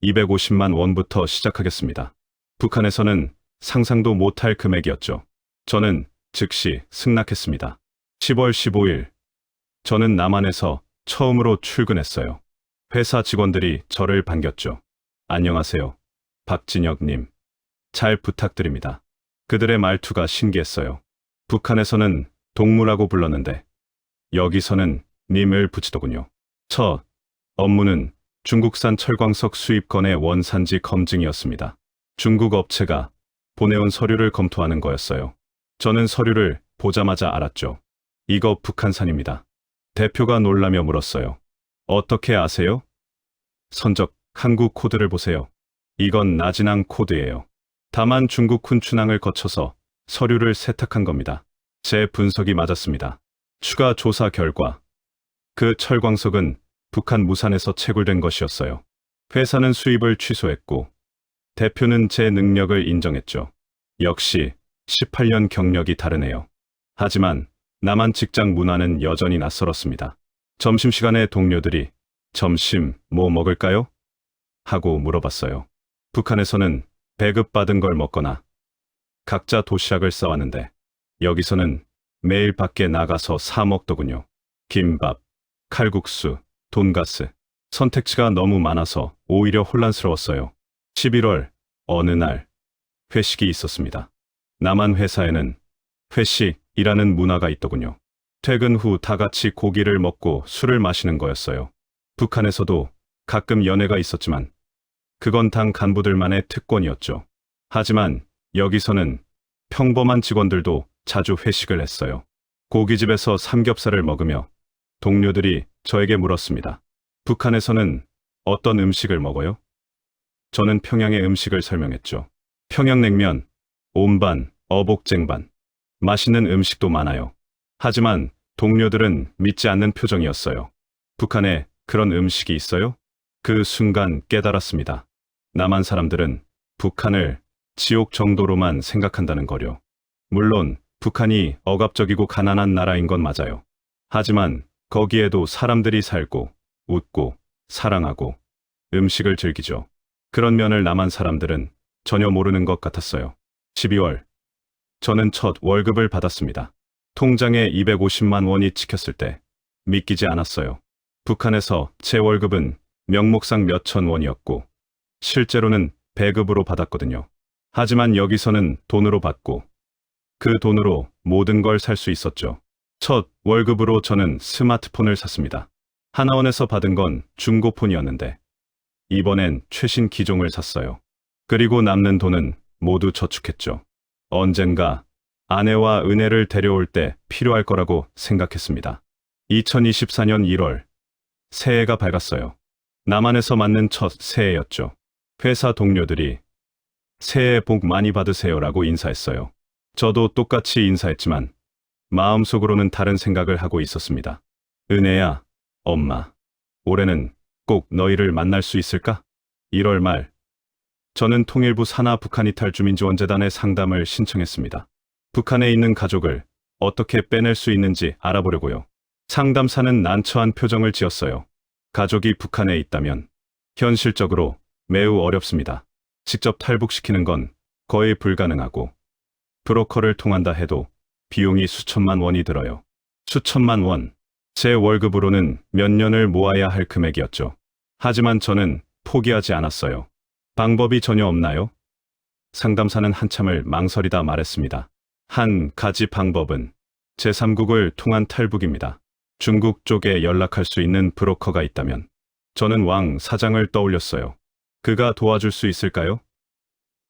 250만 원부터 시작하겠습니다. 북한에서는 상상도 못할 금액이었죠. 저는 즉시 승낙했습니다. 10월 15일, 저는 남한에서 처음으로 출근했어요. 회사 직원들이 저를 반겼죠. 안녕하세요, 박진혁님. 잘 부탁드립니다. 그들의 말투가 신기했어요. 북한에서는 동무라고 불렀는데 여기서는 님을 붙이더군요. 첫 업무는 중국산 철광석 수입 건의 원산지 검증이었습니다. 중국 업체가 보내온 서류를 검토하는 거였어요. 저는 서류를 보자마자 알았죠. 이거 북한산입니다. 대표가 놀라며 물었어요. 어떻게 아세요? 선적, 한국 코드를 보세요. 이건 나진항 코드예요. 다만 중국 훈춘항을 거쳐서 서류를 세탁한 겁니다. 제 분석이 맞았습니다. 추가 조사 결과, 그 철광석은 북한 무산에서 채굴된 것이었어요. 회사는 수입을 취소했고, 대표는 제 능력을 인정했죠. 역시 18년 경력이 다르네요. 하지만 남한 직장 문화는 여전히 낯설었습니다. 점심시간에 동료들이 점심 뭐 먹을까요? 하고 물어봤어요. 북한에서는 배급받은 걸 먹거나 각자 도시락을 싸왔는데 여기서는 매일 밖에 나가서 사 먹더군요. 김밥, 칼국수, 돈가스. 선택지가 너무 많아서 오히려 혼란스러웠어요. 11월 어느 날 회식이 있었습니다. 남한 회사에는 회식이라는 문화가 있더군요. 퇴근 후 다 같이 고기를 먹고 술을 마시는 거였어요. 북한에서도 가끔 연회가 있었지만 그건 당 간부들만의 특권이었죠. 하지만 여기서는 평범한 직원들도 자주 회식을 했어요. 고깃집에서 삼겹살을 먹으며 동료들이 저에게 물었습니다. 북한에서는 어떤 음식을 먹어요? 저는 평양의 음식을 설명했죠. 평양냉면, 온반, 어복쟁반. 맛있는 음식도 많아요. 하지만 동료들은 믿지 않는 표정이었어요. 북한에 그런 음식이 있어요? 그 순간 깨달았습니다. 남한 사람들은 북한을 지옥 정도로만 생각한다는 거요. 물론 북한이 억압적이고 가난한 나라인 건 맞아요. 하지만 거기에도 사람들이 살고 웃고 사랑하고 음식을 즐기죠. 그런 면을 남한 사람들은 전혀 모르는 것 같았어요. 12월, 저는 첫 월급을 받았습니다. 통장에 250만 원이 찍혔을 때 믿기지 않았어요. 북한에서 제 월급은 명목상 몇천 원이었고 실제로는 배급으로 받았거든요. 하지만 여기서는 돈으로 받고 그 돈으로 모든 걸 살 수 있었죠. 첫 월급으로 저는 스마트폰을 샀습니다. 하나원에서 받은 건 중고폰이었는데 이번엔 최신 기종을 샀어요. 그리고 남는 돈은 모두 저축했죠. 언젠가 아내와 은혜를 데려올 때 필요할 거라고 생각했습니다. 2024년 1월, 새해가 밝았어요. 남한에서 맞는 첫 새해였죠. 회사 동료들이 새해 복 많이 받으세요라고 인사했어요. 저도 똑같이 인사했지만 마음속으로는 다른 생각을 하고 있었습니다. 은혜야, 엄마, 올해는 꼭 너희를 만날 수 있을까? 1월 말, 저는 통일부 산하 북한이탈 주민지원재단에 상담을 신청했습니다. 북한에 있는 가족을 어떻게 빼낼 수 있는지 알아보려고요. 상담사는 난처한 표정을 지었어요. 가족이 북한에 있다면 현실적으로 매우 어렵습니다. 직접 탈북시키는 건 거의 불가능하고 브로커를 통한다 해도 비용이 수천만 원이 들어요. 수천만 원. 제 월급으로는 몇 년을 모아야 할 금액이었죠. 하지만 저는 포기하지 않았어요. 방법이 전혀 없나요? 상담사는 한참을 망설이다 말했습니다. 한 가지 방법은 제3국을 통한 탈북입니다. 중국 쪽에 연락할 수 있는 브로커가 있다면 저는 왕 사장을 떠올렸어요. 그가 도와줄 수 있을까요?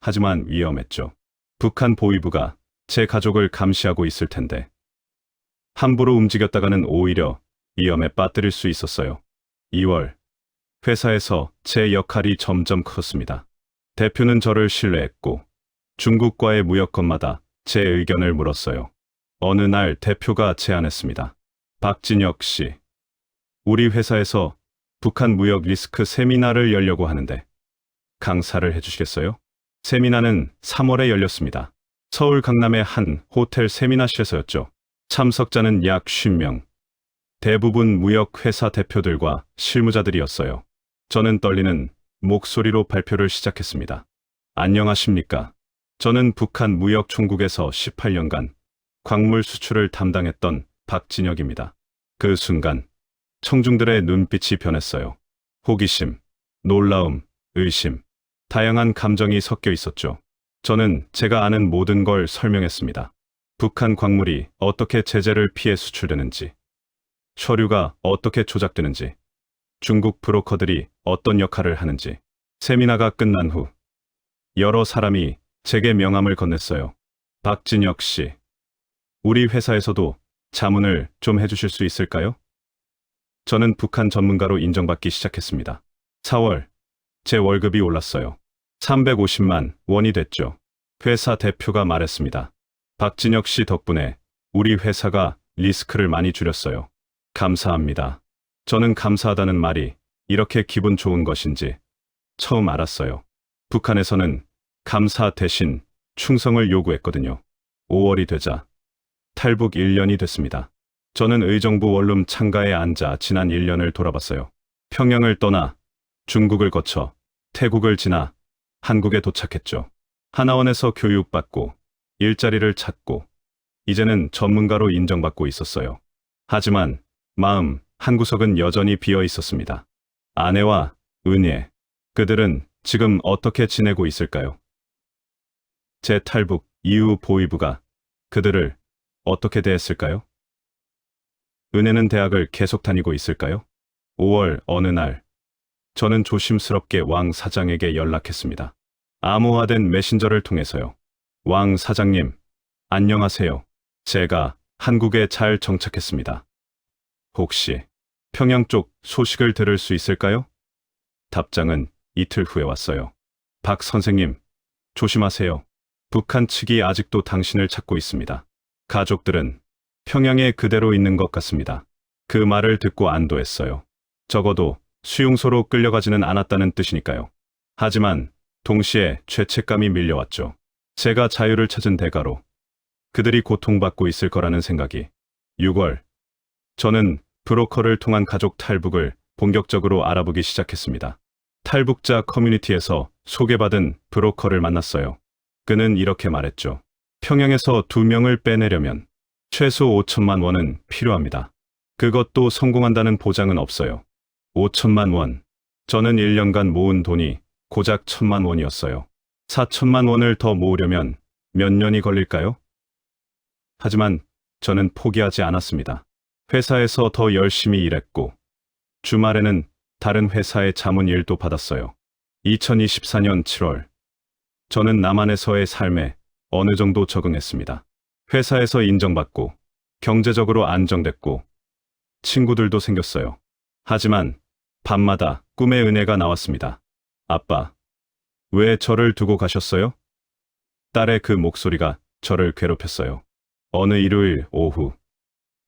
하지만 위험했죠. 북한 보위부가 제 가족을 감시하고 있을 텐데. 함부로 움직였다가는 오히려 위험에 빠뜨릴 수 있었어요. 2월, 회사에서 제 역할이 점점 컸습니다. 대표는 저를 신뢰했고 중국과의 무역 건마다 제 의견을 물었어요. 어느 날 대표가 제안했습니다. 박진혁 씨, 우리 회사에서 북한 무역 리스크 세미나를 열려고 하는데 강사를 해주시겠어요? 세미나는 3월에 열렸습니다. 서울 강남의 한 호텔 세미나실에서였죠. 참석자는 약 50명. 대부분 무역 회사 대표들과 실무자들이었어요. 저는 떨리는 목소리로 발표를 시작했습니다. 안녕하십니까? 저는 북한 무역 총국에서 18년간 광물 수출을 담당했던 박진혁입니다. 그 순간 청중들의 눈빛이 변했어요. 호기심, 놀라움, 의심, 다양한 감정이 섞여 있었죠. 저는 제가 아는 모든 걸 설명했습니다. 북한 광물이 어떻게 제재를 피해 수출되는지, 서류가 어떻게 조작되는지, 중국 브로커들이 어떤 역할을 하는지. 세미나가 끝난 후 여러 사람이 제게 명함을 건넸어요. 박진혁 씨, 우리 회사에서도 자문을 좀 해주실 수 있을까요? 저는 북한 전문가로 인정받기 시작했습니다. 4월, 제 월급이 올랐어요. 350만 원이 됐죠. 회사 대표가 말했습니다. 박진혁 씨 덕분에 우리 회사가 리스크를 많이 줄였어요. 감사합니다. 저는 감사하다는 말이 이렇게 기분 좋은 것인지 처음 알았어요. 북한에서는 감사 대신 충성을 요구했거든요. 5월이 되자 탈북 1년이 됐습니다. 저는 의정부 원룸 창가에 앉아 지난 1년을 돌아봤어요. 평양을 떠나 중국을 거쳐 태국을 지나 한국에 도착했죠. 하나원에서 교육받고 일자리를 찾고 이제는 전문가로 인정받고 있었어요. 하지만 마음 한구석은 여전히 비어 있었습니다. 아내와 은혜, 그들은 지금 어떻게 지내고 있을까요? 제 탈북 이후 보위부가 그들을 어떻게 대했을까요? 은혜는 대학을 계속 다니고 있을까요? 5월 어느 날, 저는 조심스럽게 왕 사장에게 연락했습니다. 암호화된 메신저를 통해서요. 왕 사장님, 안녕하세요. 제가 한국에 잘 정착했습니다. 혹시 평양 쪽 소식을 들을 수 있을까요? 답장은 이틀 후에 왔어요. 박 선생님, 조심하세요. 북한 측이 아직도 당신을 찾고 있습니다. 가족들은 평양에 그대로 있는 것 같습니다. 그 말을 듣고 안도했어요. 적어도 수용소로 끌려가지는 않았다는 뜻이니까요. 하지만 동시에 죄책감이 밀려왔죠. 제가 자유를 찾은 대가로 그들이 고통받고 있을 거라는 생각이. 6월, 저는 브로커를 통한 가족 탈북을 본격적으로 알아보기 시작했습니다. 탈북자 커뮤니티에서 소개받은 브로커를 만났어요. 그는 이렇게 말했죠. 평양에서 2명을 빼내려면 최소 5천만 원은 필요합니다. 그것도 성공한다는 보장은 없어요. 5천만 원. 저는 1년간 모은 돈이 고작 1,000만 원이었어요. 4천만 원을 더 모으려면 몇 년이 걸릴까요? 하지만 저는 포기하지 않았습니다. 회사에서 더 열심히 일했고 주말에는 다른 회사의 자문 일도 받았어요. 2024년 7월, 저는 남한에서의 삶에 어느 정도 적응했습니다. 회사에서 인정받고 경제적으로 안정됐고 친구들도 생겼어요. 하지만 밤마다 꿈의 은혜가 나왔습니다. 아빠, 왜 저를 두고 가셨어요? 딸의 그 목소리가 저를 괴롭혔어요. 어느 일요일 오후,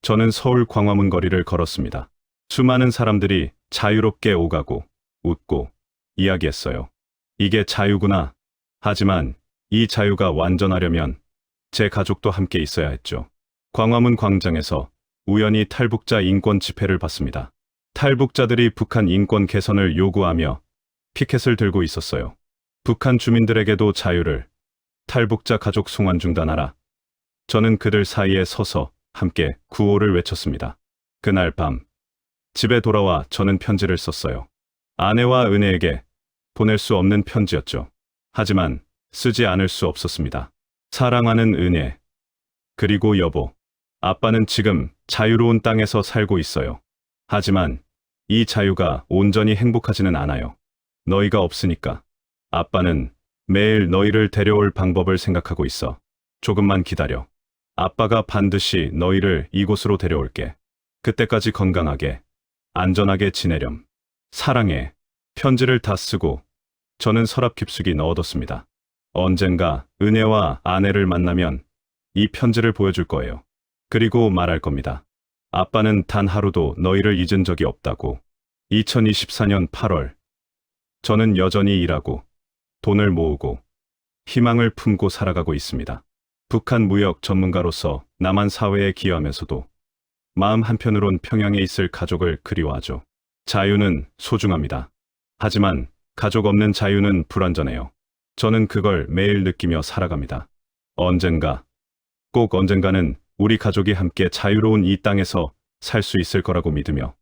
저는 서울 광화문 거리를 걸었습니다. 수많은 사람들이 자유롭게 오가고 웃고 이야기했어요. 이게 자유구나. 하지만 이 자유가 완전하려면 제 가족도 함께 있어야 했죠. 광화문 광장에서 우연히 탈북자 인권 집회를 봤습니다. 탈북자들이 북한 인권 개선을 요구하며 피켓을 들고 있었어요. 북한 주민들에게도 자유를, 탈북자 가족 송환 중단하라. 저는 그들 사이에 서서 함께 구호를 외쳤습니다. 그날 밤, 집에 돌아와 저는 편지를 썼어요. 아내와 은혜에게 보낼 수 없는 편지였죠. 하지만 쓰지 않을 수 없었습니다. 사랑하는 은혜, 그리고 여보, 아빠는 지금 자유로운 땅에서 살고 있어요. 하지만 이 자유가 온전히 행복하지는 않아요. 너희가 없으니까. 아빠는 매일 너희를 데려올 방법을 생각하고 있어. 조금만 기다려. 아빠가 반드시 너희를 이곳으로 데려올게. 그때까지 건강하게, 안전하게 지내렴. 사랑해. 편지를 다 쓰고 저는 서랍 깊숙이 넣어뒀습니다. 언젠가 은혜와 아내를 만나면 이 편지를 보여줄 거예요. 그리고 말할 겁니다. 아빠는 단 하루도 너희를 잊은 적이 없다고. 2024년 8월. 저는 여전히 일하고 돈을 모으고 희망을 품고 살아가고 있습니다. 북한 무역 전문가로서 남한 사회에 기여하면서도 마음 한편으론 평양에 있을 가족을 그리워하죠. 자유는 소중합니다. 하지만 가족 없는 자유는 불완전해요. 저는 그걸 매일 느끼며 살아갑니다. 언젠가, 꼭 언젠가는 우리 가족이 함께 자유로운 이 땅에서 살 수 있을 거라고 믿으며